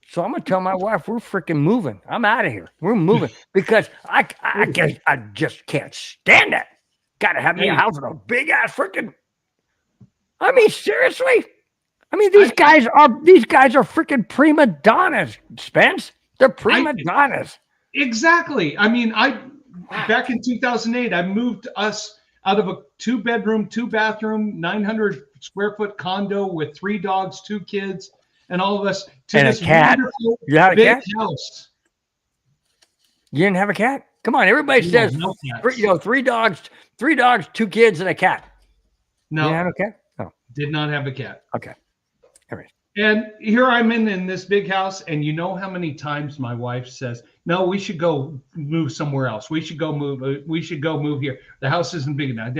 So I'm going to tell my wife we're freaking moving. I'm out of here. We're moving because I just can't stand it. Got to have me a house with a big-ass freaking... I mean, seriously? I mean, these guys are freaking prima donnas, Spence. They're prima donnas. Exactly. I mean, back in 2008, I moved us out of a 2-bedroom, 2-bathroom, 900 square foot condo with 3 dogs, 2 kids, and all of us to And a this cat. wonderful You had a big cat? house. You didn't have a cat? Come on, everybody says No cats. three dogs, 2 kids, and a cat. No, You didn't have a cat? Oh, did not have a cat. okay. All right. And here I'm in this big house, and you know how many times my wife says, "No, we should go move somewhere else. We should go move. We should go move here. The house isn't big enough."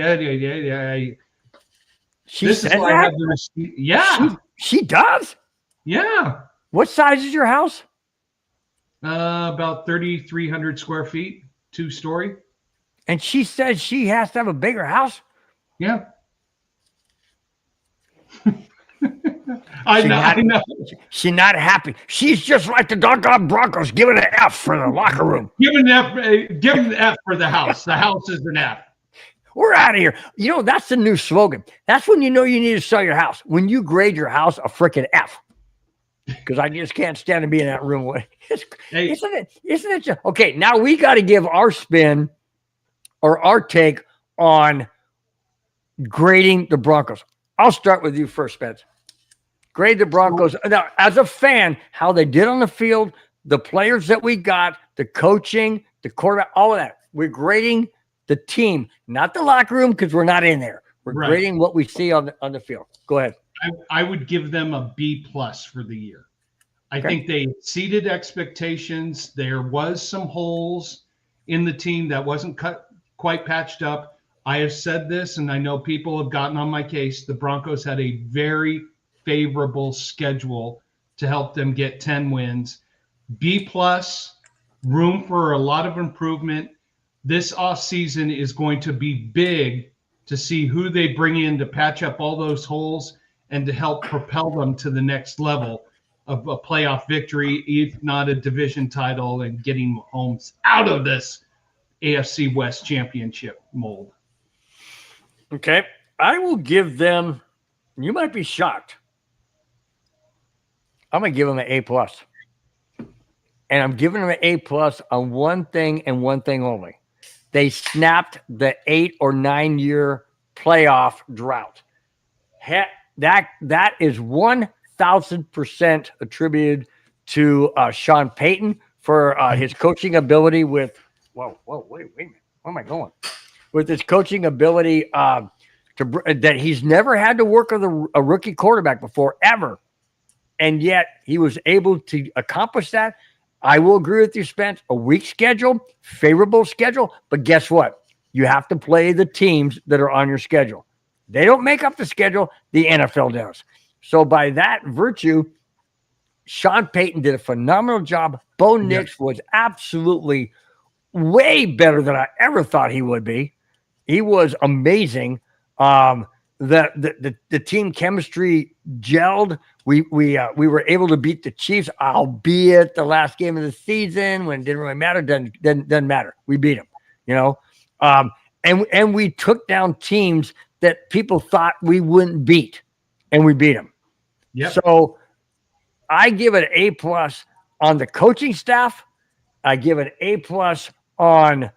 She This said is why I that? have the receipt. Yeah, She does? yeah. What size is your house? About 3,300 square feet, 2-story. And she says she has to have a bigger house? Yeah. I know. She's not happy. She's just like the doggone Broncos, giving an F for the locker room. Give an F for the house. The house is an F. We're out of here. You know, that's the new slogan. That's when you know you need to sell your house. When you grade your house a freaking F. Because I just can't stand to be in that room. Hey. Isn't it just okay? Now we got to give our spin or our take on grading the Broncos. I'll start with you first, Spence. Grade the Broncos. Now, as a fan, how they did on the field, the players that we got, the coaching, the quarterback, all of that. We're grading the team, not the locker room, because we're not in there. We're grading what we see on the field. Go ahead. I would give them a B+ for the year. I think they exceeded expectations. There was some holes in the team that wasn't quite patched up. I have said this, and I know people have gotten on my case. The Broncos had a very favorable schedule to help them get 10 wins. B+, room for a lot of improvement. This offseason is going to be big to see who they bring in to patch up all those holes and to help propel them to the next level of a playoff victory, if not a division title, and getting Mahomes out of this AFC West championship mold. Okay. I will give them, you might be shocked. I'm going to give them an A+. And I'm giving them an A+ on one thing and one thing only. They snapped the 8 or 9 year playoff drought. That is 1,000% attributed to Sean Payton for his coaching ability with, wait a minute. Where am I going? With his coaching ability that he's never had to work with a rookie quarterback before, ever. And yet he was able to accomplish that. I will agree with you, Spence. A weak schedule, favorable schedule. But guess what? You have to play the teams that are on your schedule. They don't make up the schedule. The NFL does. So by that virtue, Sean Payton did a phenomenal job. Bo Nix was absolutely way better than I ever thought he would be. He was amazing. The team chemistry gelled. We were able to beat the Chiefs, albeit the last game of the season when it didn't really matter. Doesn't matter. We beat them, you know. And we took down teams that people thought we wouldn't beat, and we beat them. Yep. So I give it an A+ on the coaching staff. I give it an A+ on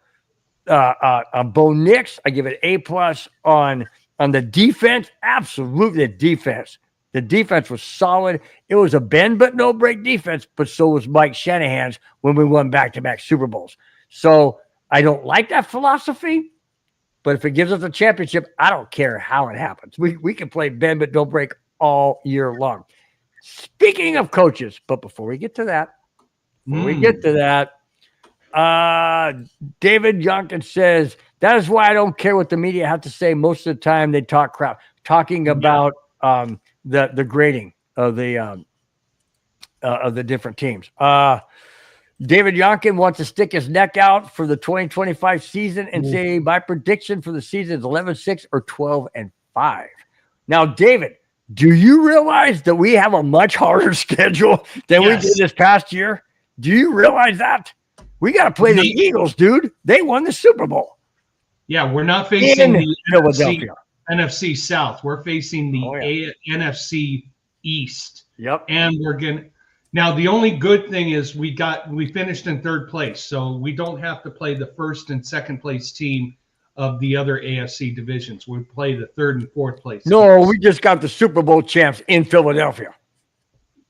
Bo Nix. I give it an A+ on the defense. Absolutely, the defense. The defense was solid. It was a bend but no break defense, but so was Mike Shanahan's when we won back-to-back Super Bowls. So I don't like that philosophy, but if it gives us a championship, I don't care how it happens. We can play bend but don't break all year long. Speaking of coaches, but before we get to that, David Youngkin says, that is why I don't care what the media have to say. Most of the time they talk crap, talking about the grading of the different teams. David Youngkin wants to stick his neck out for the 2025 season and say my prediction for the season is 11-6 or 12-5. Now, David, do you realize that we have a much harder schedule than we did this past year? Do you realize that? We got to play the Eagles, dude. They won the Super Bowl. Yeah, we're not facing the Philadelphia NFC South. We're facing the NFC East. Yep. And we're going to now the only good thing is we finished in third place, so we don't have to play the first and second place team of the other AFC divisions. We play the third and fourth place. No, we just got the Super Bowl champs in Philadelphia.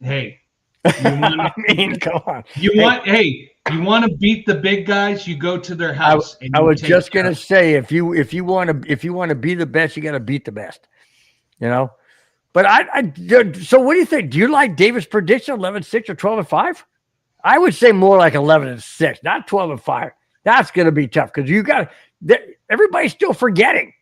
Hey, you want I mean, come on. you want to beat the big guys, you go to their house and I you was take just care gonna of say, if you want to be the best, you got to beat the best. You know. But so what do you think? Do you like Davis' prediction 11-6 or 12-5? I would say more like 11-6, not 12-5. That's going to be tough because you got everybody's still forgetting.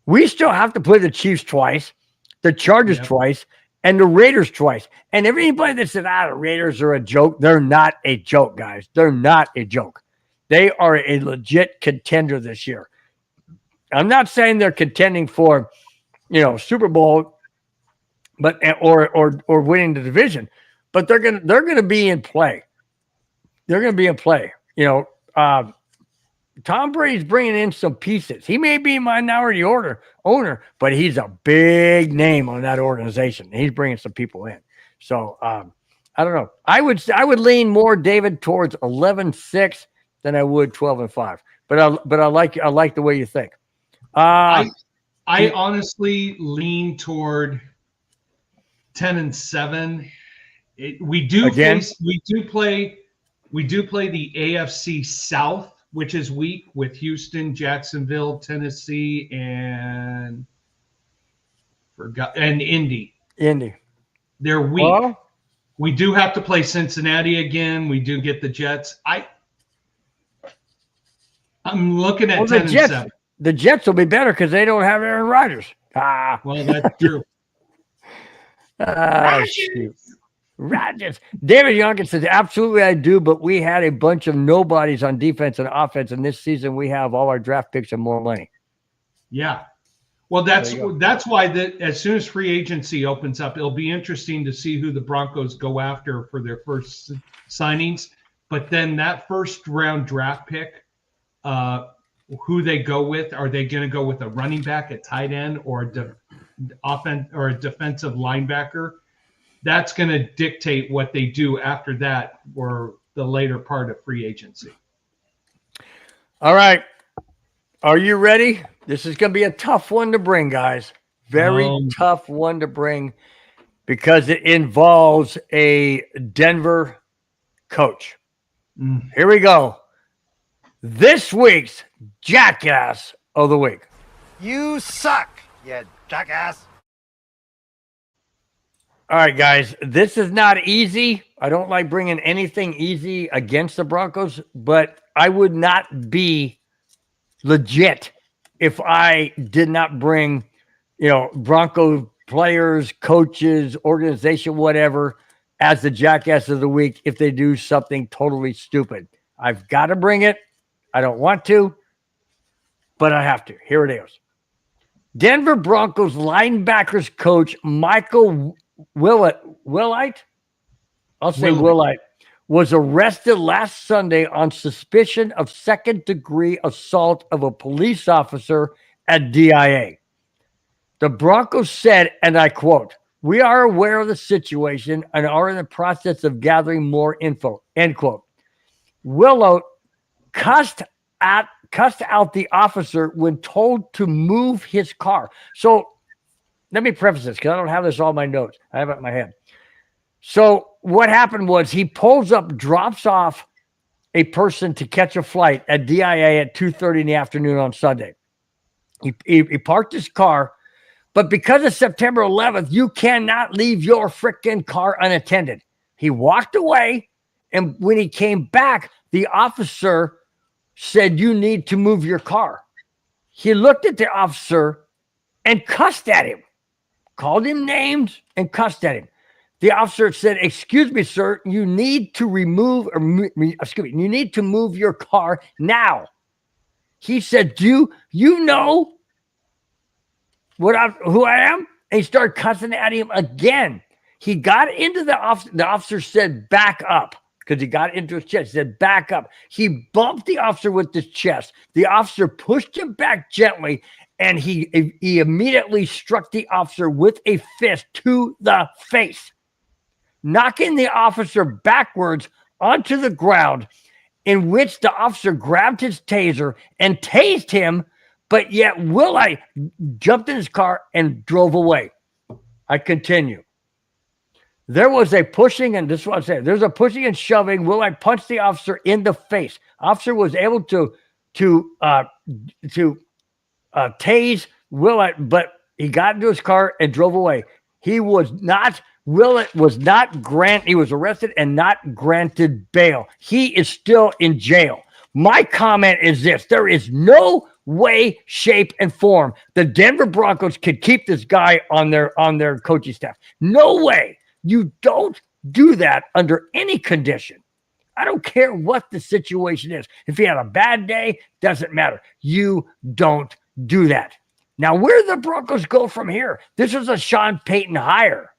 We still have to play the Chiefs twice, the Chargers twice, and the Raiders twice. And everybody that said, the Raiders are a joke, they're not a joke, guys. They're not a joke. They are a legit contender this year. I'm not saying they're contending for, Super Bowl, but or winning the division, but they're gonna be in play. They're gonna be in play. Tom Brady's bringing in some pieces. He may be a minority owner, but he's a big name on that organization. He's bringing some people in. So I don't know. I would lean more, David, towards 11-6 than I would 12-5. But I like the way you think. I honestly lean toward 10-7. We do play the AFC South, which is weak, with Houston, Jacksonville, Tennessee, and Indy. They're weak. Well, we do have to play Cincinnati again. We do get the Jets. I'm looking at 10-7. The Jets will be better because they don't have Aaron Rodgers. Well, that's true. Rodgers. David Youngkin says, absolutely I do, but we had a bunch of nobodies on defense and offense, and this season we have all our draft picks and more money. Yeah. Well, that's why as soon as free agency opens up, it'll be interesting to see who the Broncos go after for their first signings. But then that first round draft pick, who they go with, are they going to go with a running back, a tight end, or a defensive linebacker? That's going to dictate what they do after that or the later part of free agency. All right. Are you ready? This is going to be a tough one to bring, guys. Very tough one to bring because it involves a Denver coach. Here we go. This week's Jackass of the Week. You suck, you jackass. All right, guys, this is not easy. I don't like bringing anything easy against the Broncos, but I would not be legit if I did not bring, Bronco players, coaches, organization, whatever, as the Jackass of the Week if they do something totally stupid. I've got to bring it. I don't want to, but I have to. Here it is. Denver Broncos linebackers coach Michael Willite, I'll say Willite, was arrested last Sunday on suspicion of second-degree assault of a police officer at DIA. The Broncos said, and I quote, "We are aware of the situation and are in the process of gathering more info," end quote. Willite cussed out the officer when told to move his car. So let me preface this because I don't have this all in my notes. I have it in my head. So what happened was he pulls up, drops off a person to catch a flight at DIA at 2:30 in the afternoon on Sunday. He parked his car, but because of September 11th, you cannot leave your freaking car unattended. He walked away, and when he came back, the officer said, "You need to move your car." He looked at the officer and cussed at him, called him names and cussed at him. The officer said, "Excuse me, sir, you need to you need to move your car now." He said, "Do you know who I am?" And he started cussing at him again. He got into the officer. The officer said, "Back up," because he got into his chest. He said, "Back up." He bumped the officer with his chest. The officer pushed him back gently, and he immediately struck the officer with a fist to the face, knocking the officer backwards onto the ground, in which the officer grabbed his taser and tased him, but yet Willite jumped in his car and drove away. I continue. There was a pushing, and this is what I'm saying. There's a pushing and shoving. Will I punch the officer in the face? Officer was able to tase Will I, but he got into his car and drove away. He was not. Willett was not he was arrested and not granted bail. He is still in jail. My comment is this: there is no way, shape, and form the Denver Broncos could keep this guy on their coaching staff. No way. You don't do that under any condition. I don't care what the situation is. If he had a bad day, doesn't matter. You don't do that. Now, where do the Broncos go from here? This was a Sean Payton hire.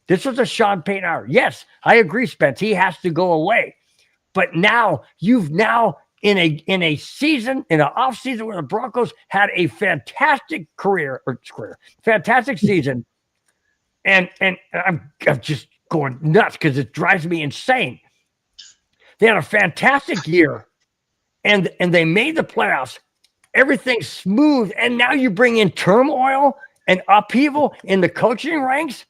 Yes, I agree, Spence. He has to go away. But now you've in a season, in an off season where the Broncos had a fantastic fantastic season, and I'm just going nuts because it drives me insane. They had a fantastic year, and they made the playoffs. Everything's smooth, and now you bring in turmoil and upheaval in the coaching ranks.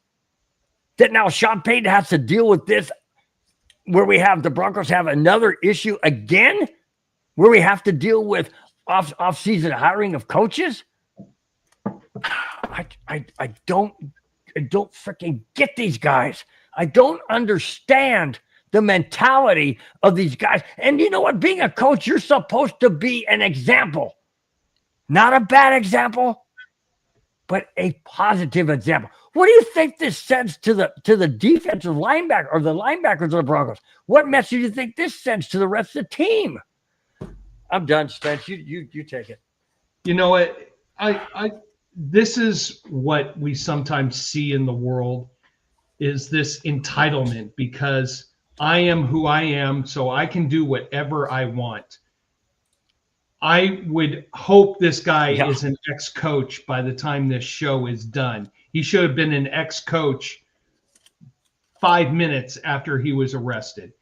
That now Sean Payton has to deal with this, where we have the Broncos have another issue again, where we have to deal with off-season hiring of coaches. I don't freaking get these guys. I don't understand the mentality of these guys. And you know what? Being a coach, you're supposed to be an example. Not a bad example, but a positive example. What do you think this sends to the defensive linebacker or the linebackers of the Broncos? What message do you think this sends to the rest of the team? I'm done, Spence. You take it. You know what? This is what we sometimes see in the world, is this entitlement, because I am who I am, so I can do whatever I want. I would hope this guy is an ex-coach by the time this show is done. He should have been an ex-coach 5 minutes after he was arrested.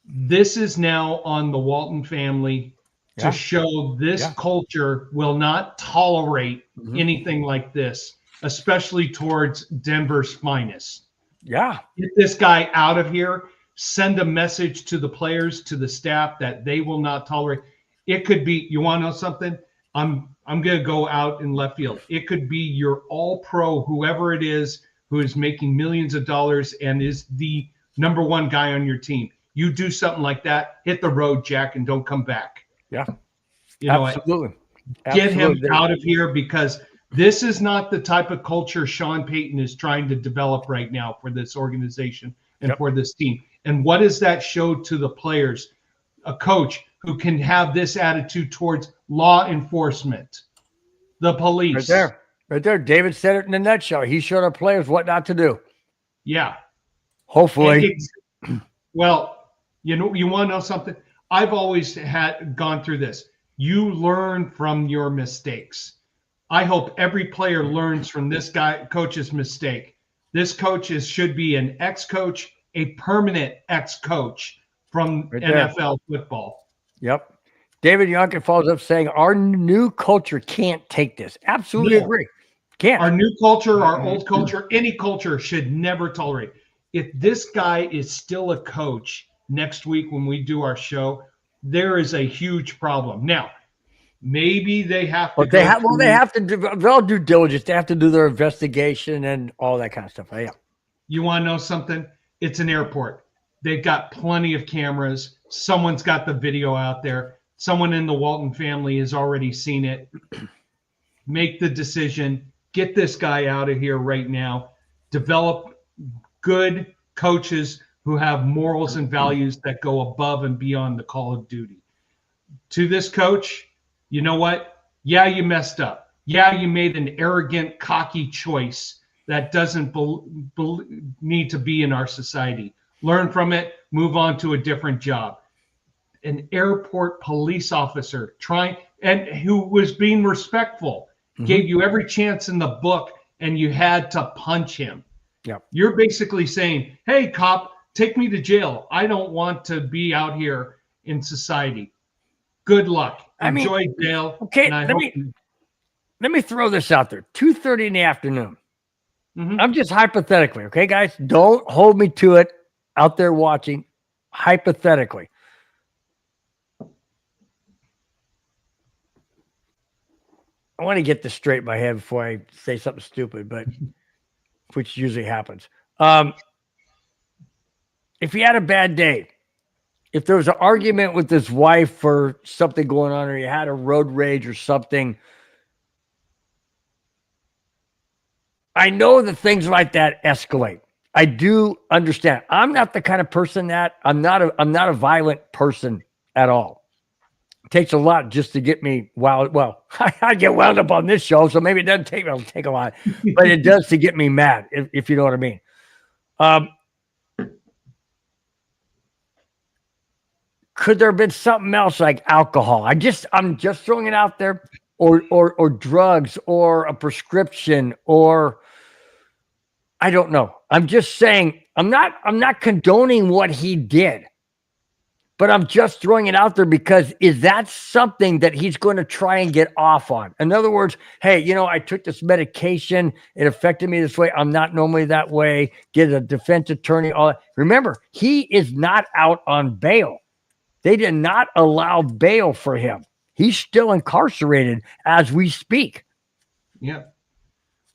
This is now on the Walton family to show this culture will not tolerate anything like this, especially towards Denver's finest. Yeah. Get this guy out of here. Send a message to the players, to the staff, that they will not tolerate. It could be, you want to know something? I'm going to go out in left field. It could be your all-pro, whoever it is, who is making millions of dollars and is the number one guy on your team. You do something like that, hit the road, Jack, and don't come back. Yeah, you know, absolutely. Get him out of here, because this is not the type of culture Sean Payton is trying to develop right now for this organization and for this team. And what does that show to the players? A coach who can have this attitude towards law enforcement, the police. Right there. David said it in the nutshell. He showed our players what not to do. Yeah. Hopefully. Well, you know, you want to know something? I've always gone through this. You learn from your mistakes. I hope every player learns from this coach's mistake. This coach should be an ex-coach, a permanent ex-coach from NFL football. Yep. David Yonkin follows up saying, our new culture can't take this. Absolutely agree. Can't. Our new culture, our old culture, any culture should never tolerate. If this guy is still a coach next week when we do our show, there is a huge problem. Now, maybe they have to. They have to do their due diligence. They have to do their investigation and all that kind of stuff. Yeah. You want to know something? It's an airport. They've got plenty of cameras. Someone's got the video out there. Someone in the Walton family has already seen it. Make the decision. Get this guy out of here right now. Develop good coaches who have morals and values that go above and beyond the call of duty. To this coach, you know what? Yeah, you messed up. Yeah, you made an arrogant, cocky choice that doesn't need to be in our society. Learn from it. Move on to a different job. An airport police officer who was being respectful, gave you every chance in the book, and you had to punch him. Yeah. You're basically saying, hey, cop, take me to jail. I don't want to be out here in society. Good luck. Enjoy jail. Okay, let me throw this out there. 2:30 in the afternoon. I'm just hypothetically, okay, guys? Don't hold me to it out there watching. Hypothetically. I want to get this straight in my head before I say something stupid, but which usually happens. If he had a bad day, if there was an argument with his wife or something going on, or he had a road rage or something, I know that things like that escalate. I do understand. I'm not the kind of person that I'm not a violent person at all. It takes a lot just to get me wild. Well, I get wound up on this show, so maybe it doesn't take a lot, but it does to get me mad, if you know what I mean. Could there have been something else like alcohol? I'm just throwing it out there, or drugs, or a prescription, or I don't know. I'm just saying I'm not condoning what he did, but I'm just throwing it out there because is that something that he's going to try and get off on? In other words, hey, I took this medication. It affected me this way. I'm not normally that way. Get a defense attorney. All that. Remember, he is not out on bail. They did not allow bail for him. He's still incarcerated as we speak. Yeah.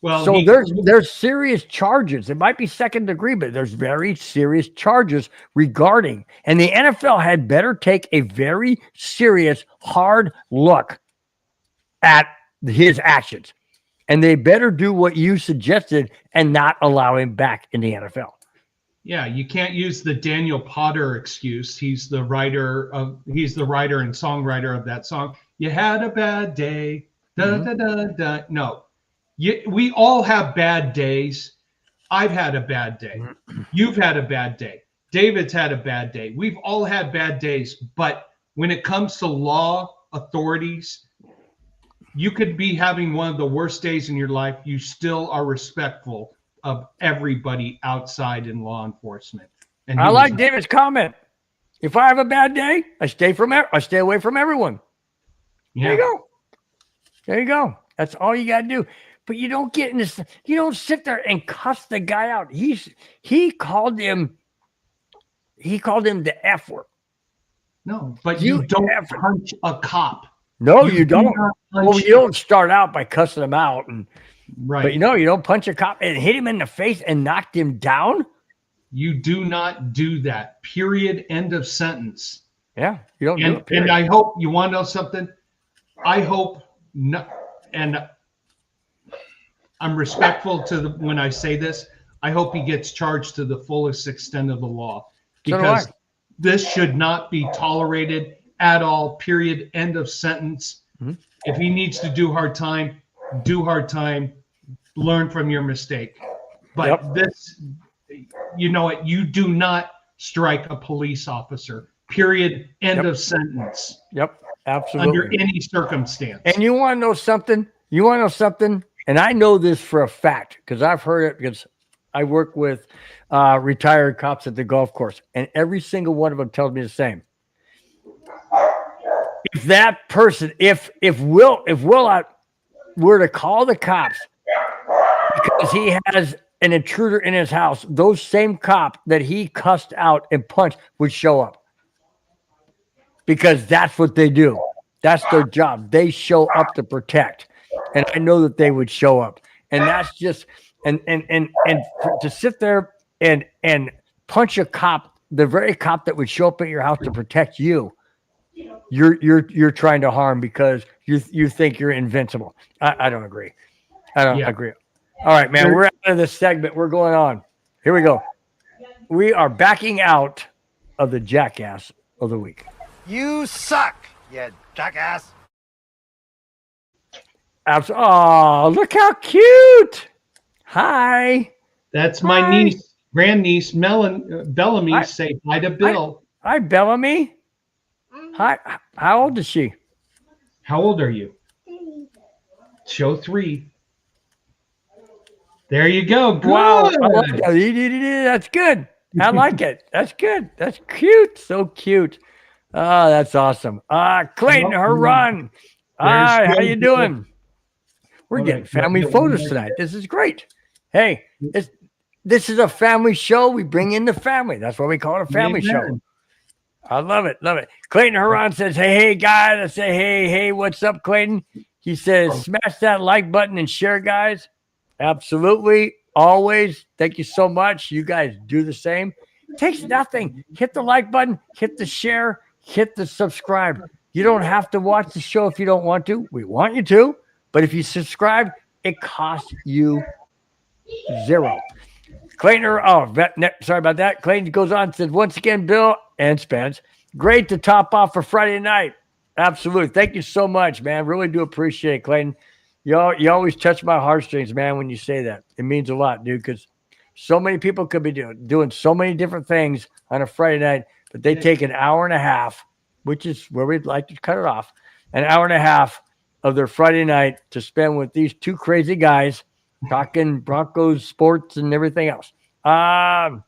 Well, so there's serious charges. It might be second degree, but there's very serious charges regarding. And the NFL had better take a very serious, hard look at his actions. And they better do what you suggested and not allow him back in the NFL. Yeah, you can't use the Daniel Potter excuse. He's the writer and songwriter of that song. You had a bad day. Da, da, da, da. No. We all have bad days. I've had a bad day. You've had a bad day. David's had a bad day. We've all had bad days. But when it comes to law authorities, you could be having one of the worst days in your life. You still are respectful of everybody outside in law enforcement. And I like David's comment. If I have a bad day, I stay away from everyone. Yeah. There you go. There you go. That's all you got to do. But you don't get in this. You don't sit there and cuss the guy out. He called him the F word. No, but you don't punch a cop. No, you don't. Well, you don't start out by cussing him out, right? But you don't punch a cop and hit him in the face and knocked him down. You do not do that. Period. End of sentence. Yeah, you don't do it. And I hope you want to know something. I hope not. And I'm respectful to when I say this. I hope he gets charged to the fullest extent of the law, because this should not be tolerated at all. Period. End of sentence. Mm-hmm. If he needs to do hard time, do hard time. Learn from your mistake. But this, you know what? You do not strike a police officer. Period. End of sentence. Yep. Absolutely. Under any circumstance. And you want to know something? And I know this for a fact because I've heard it because I work with retired cops at the golf course, and every single one of them tells me the same. If that person, if Willott were to call the cops because he has an intruder in his house, those same cop that he cussed out and punched would show up. Because that's what they do. That's their job. They show up to protect. And I know that they would show up. And that's just and to sit there and punch a cop, the very cop that would show up at your house to protect you, you're trying to harm because you think you're invincible. I don't agree. I don't agree. All right, man. We're out of this segment. We're going on. Here we go. We are backing out of the jackass of the week. You suck, you jackass. Oh, look how cute. Hi. That's my niece, grandniece, Bellamy. Say hi to Bill. Hi, Bellamy. Hi. How old is she? How old are you? 3. Show 3. There you go. Good. Wow. That's good. I like it. That's good. That's cute. So cute. Oh, that's awesome. Clayton, her run. Hi, how you doing? We're getting family photos tonight. This is great. Hey, this is a family show. We bring in the family. That's why we call it a family show. I love it. Love it. Clayton Huron says, hey, guys. I say, hey, what's up, Clayton? He says, smash that like button and share, guys. Absolutely. Always. Thank you so much. You guys do the same. It takes nothing. Hit the like button, hit the share, hit the subscribe. You don't have to watch the show if you don't want to. We want you to. But if you subscribe, it costs you $0. Clayton, sorry about that. Clayton goes on and says, once again, Bill and Spence, great to top off for Friday night. Absolutely. Thank you so much, man. Really do appreciate it, Clayton. You always touch my heartstrings, man, when you say that. It means a lot, dude, because so many people could be doing so many different things on a Friday night, but they take an hour and a half, which is where we'd like to cut it off, an hour and a half of their Friday night to spend with these two crazy guys talking Broncos sports and everything else. David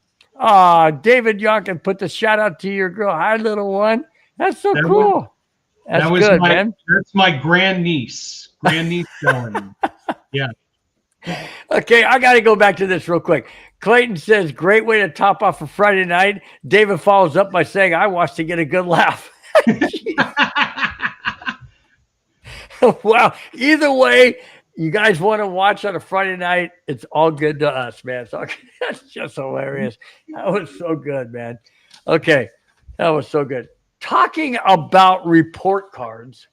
Yonkin put the shout out to your girl. Hi, little one. That's so cool. That's good, man. That's my grandniece. Grandniece going. Yeah. Okay, I got to go back to this real quick. Clayton says, great way to top off for Friday night. David follows up by saying, I watched to get a good laugh. Wow. Either way, you guys want to watch on a Friday night, it's all good to us, man. So that's just hilarious. That was so good, man. Okay, that was so good. Talking about report cards.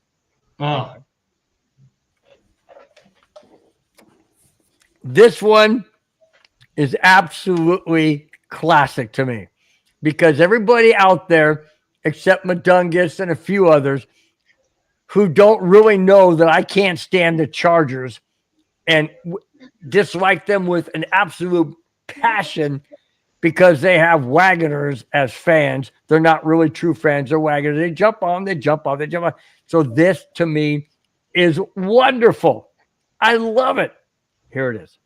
This one is absolutely classic to me because everybody out there, except Madungus and a few others, who don't really know that I can't stand the Chargers and dislike them with an absolute passion because they have Wagoners as fans. They're not really true fans. They're Wagoners. They jump on, they jump off, they jump on. So this, to me, is wonderful. I love it. Here it is.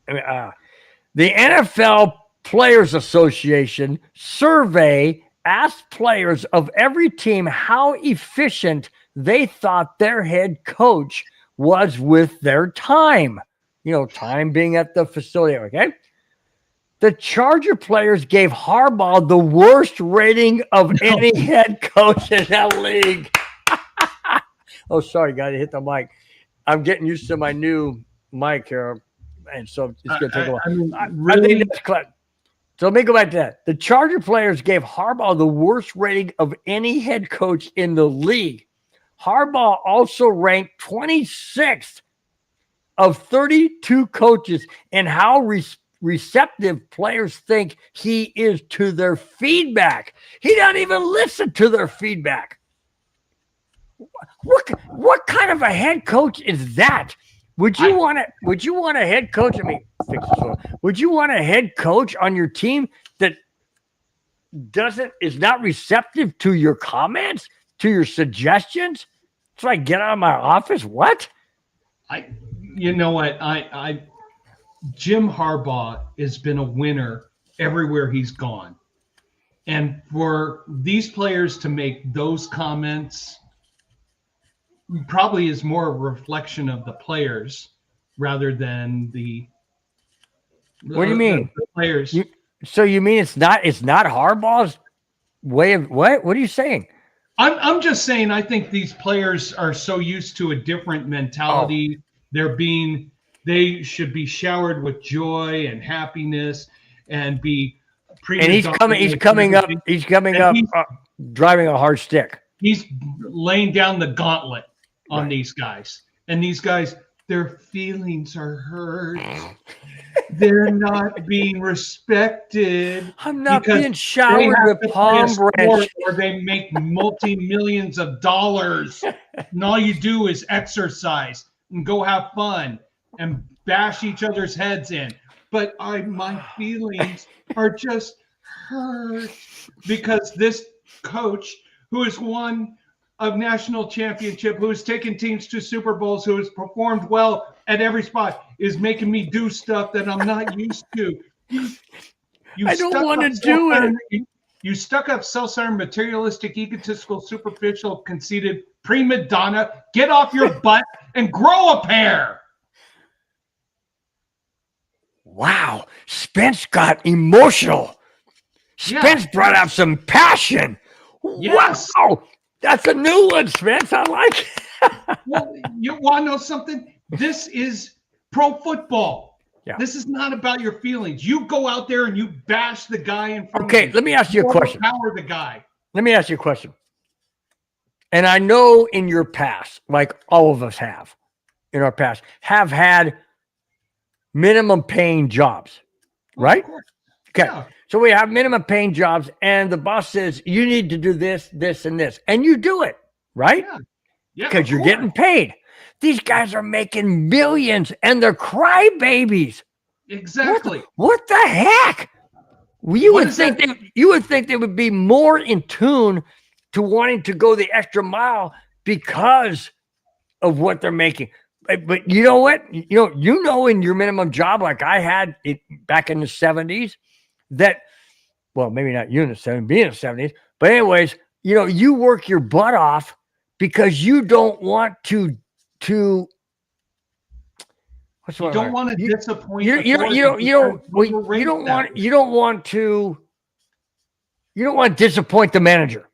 The NFL Players Association survey asked players of every team how efficient they thought their head coach was with their time. You know, time being at the facility, okay? The Charger players gave Harbaugh the worst rating of any head coach in that league. Oh, sorry, got to hit the mic. I'm getting used to my new mic here, and so it's going to take a while. I think that's clear. So let me go back to that. The Charger players gave Harbaugh the worst rating of any head coach in the league. Harbaugh also ranked 26th of 32 coaches in how receptive players think he is to their feedback. He doesn't even listen to their feedback. What kind of a head coach is that? Would you want a head coach? Would you want a head coach on your team that is not receptive to your comments, to your suggestions? It's like, get out of my office. What? You know what? Jim Harbaugh has been a winner everywhere he's gone. And for these players to make those comments probably is more a reflection of the players rather than the what do you mean? The players. So you mean it's not Harbaugh's way of what? What are you saying? I'm just saying I think these players are so used to a different mentality. They should be showered with joy and happiness and be and he's coming up driving a hard stick. He's laying down the gauntlet on these guys. And these guys, their feelings are hurt. They're not being respected. I'm not being showered with palm branch. Or they make multi-millions of dollars. And all you do is exercise and go have fun and bash each other's heads in. But my feelings are just hurt because this coach who has won a national championship, who has taken teams to Super Bowls, who has performed well at every spot, is making me do stuff that I'm not used to. I don't want to do it. You stuck up, self-centered, materialistic, egotistical, superficial, conceited, prima donna. Get off your butt and grow a pair. wow, Spence got emotional. Spence brought out some passion. Yes. Wow, that's a new one, Spence. I like it. Well, you want to know something? This is pro football. Yeah. This is not about your feelings. You go out there and you bash the guy in front of Okay, you. let me ask you a question. Power the guy. Let me ask you a question. And I know in your past, like all of us have in our past, have had minimum paying jobs, right? Of course. Okay. Yeah. So we have minimum paying jobs, and the boss says, you need to do this, this, and this. And you do it, right? Yeah. Yeah. Because you're getting paid. These guys are making millions, and they're crybabies. Exactly. What the heck? You would think they would be more in tune to wanting to go the extra mile because of what they're making. But you know what? You know, in your minimum job, like I had it back in the 70s, that, well, maybe not you in the 70s, being in the 70s, but anyways, you work your butt off because you don't want to what's You don't want to disappoint. You don't want to disappoint the manager.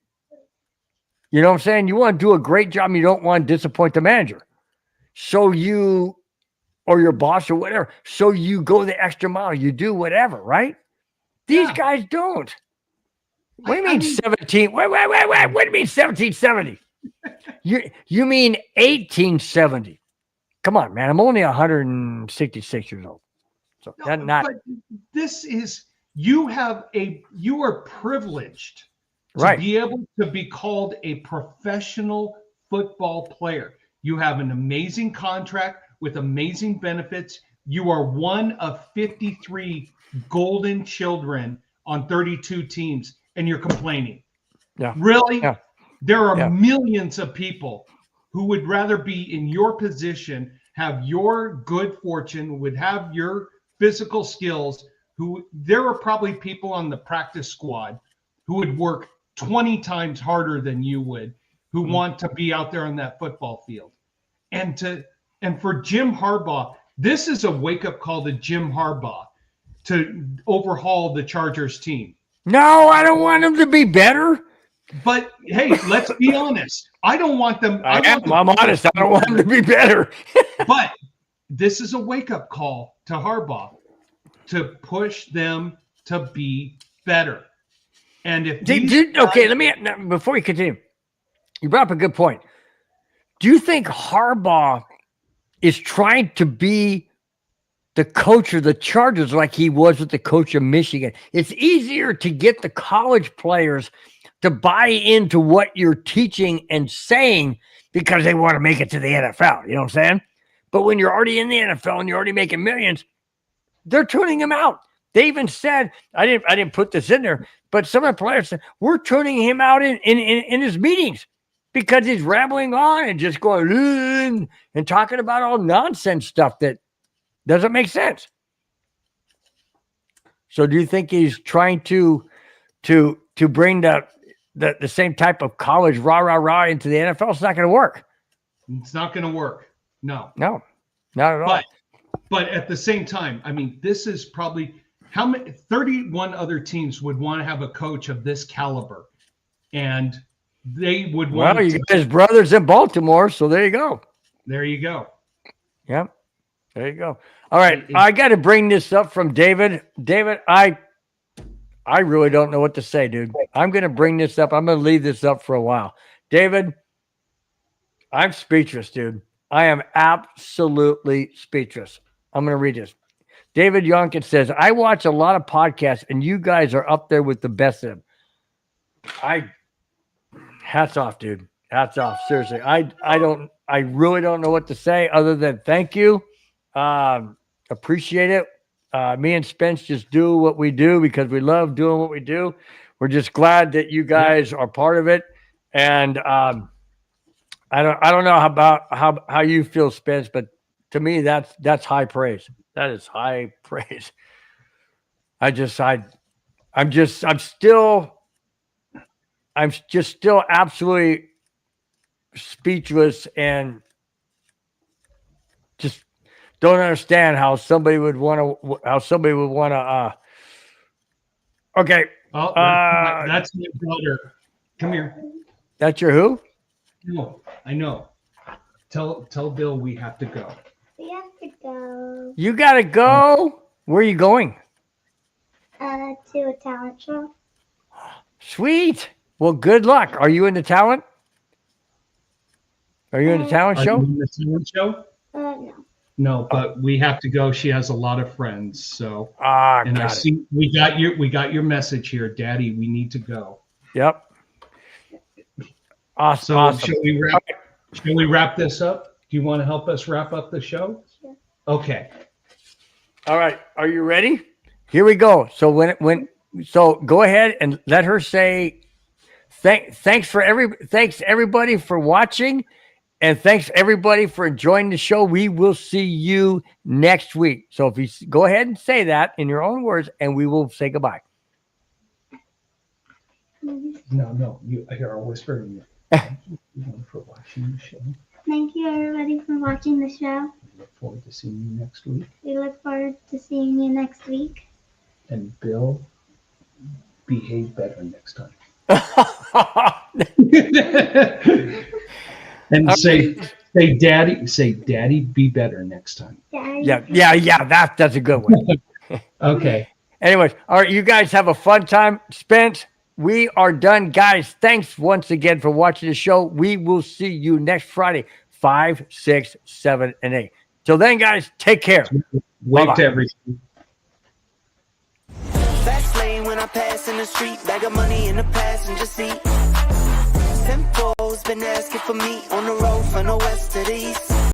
You know what I'm saying? You want to do a great job and you don't want to disappoint the manager. So you, or your boss or whatever. So you go the extra mile. You do whatever, right? These guys don't. What do you mean 17? Wait. What do you mean 1770? You mean 1870? Come on, man. I'm only 166 years old. So that's not. But this is, you are privileged to be able to be called a professional football player. You have an amazing contract with amazing benefits. You are one of 53 golden children on 32 teams, and you're complaining. Yeah. Really? Yeah. There are millions of people who would rather be in your position, have your good fortune, would have your physical skills. There are probably people on the practice squad who would work 20 times harder than you would, who want to be out there on that football field. And for Jim Harbaugh, this is a wake-up call to Jim Harbaugh to overhaul the Chargers team. No, I don't want them to be better. But hey, let's be honest. I don't want them. I'm honest. I don't want them to be better. But this is a wake-up call to Harbaugh to push them to be better. And if let me, before you continue, you brought up a good point. Do you think Harbaugh is trying to be the coach of the Chargers like he was with the coach of Michigan? It's easier to get the college players to buy into what you're teaching and saying because they want to make it to the NFL. You know what I'm saying? But when you're already in the NFL and you're already making millions, they're tuning him out. They even said, I didn't put this in there, but some of the players said, we're tuning him out in his meetings because he's rambling on and just going and talking about all nonsense stuff that doesn't make sense. So do you think he's trying to bring the same type of college rah into the NFL? It's not going to work. It's not going to work. No, not at all. But at the same time, I mean, this is probably how many 31 other teams would want to have a coach of this caliber, and they would want. Well, you got his brothers in Baltimore, so there you go. There you go. Yep, there you go. All right, I got to bring this up from David. David, I really don't know what to say, dude. I'm going to bring this up. I'm going to leave this up for a while. David, I'm speechless, dude. I am absolutely speechless. I'm going to read this. David Yonkin says, I watch a lot of podcasts, and you guys are up there with the best of them. Hats off, dude. Hats off. Seriously. I really don't know what to say other than thank you. Appreciate it. Me and Spence just do what we do because we love doing what we do. We're just glad that you guys are part of it. And I don't know about how you feel, Spence, but to me, that's high praise. That is high praise. I'm just still absolutely speechless and just don't understand how somebody would want to. Okay. Oh, that's my brother. Come here. That's your who? No, I know. Tell Bill we have to go. We have to go You got to go. Where are you going? to a talent show. Sweet. Well, good luck. Are you in the talent? Are you in the talent Are show? you in the talent show? No. No, but we have to go. She has a lot of friends, so. And I Got it. see we got your message here, Daddy. We need to go. Yep. Awesome. So awesome. shall we wrap this up? Do you want to help us wrap up the show? Sure. Okay. All right. Are you ready? Here we go. So so go ahead and let her say thanks everybody for watching, and thanks everybody for enjoying the show. We will see you next week. So if you go ahead and say that in your own words, and we will say goodbye. No, you are whispering. Thank you for watching the show. Thank you, everybody, for watching the show. We look forward to seeing you next week. We look forward to seeing you next week. And Bill, behave better next time. And say, Daddy, be better next time. Daddy. Yeah. That's a good one. Okay. Anyways, all right, you guys have a fun time. Spence, we are done. Guys, thanks once again for watching the show. We will see you next Friday, 5, 6, 7, and 8. Till then, guys, take care. Wave Bye-bye. to everything. Fast lane when I pass in the street, bag of money in the passenger seat. Simpo's been asking for me on the road from the west to the east.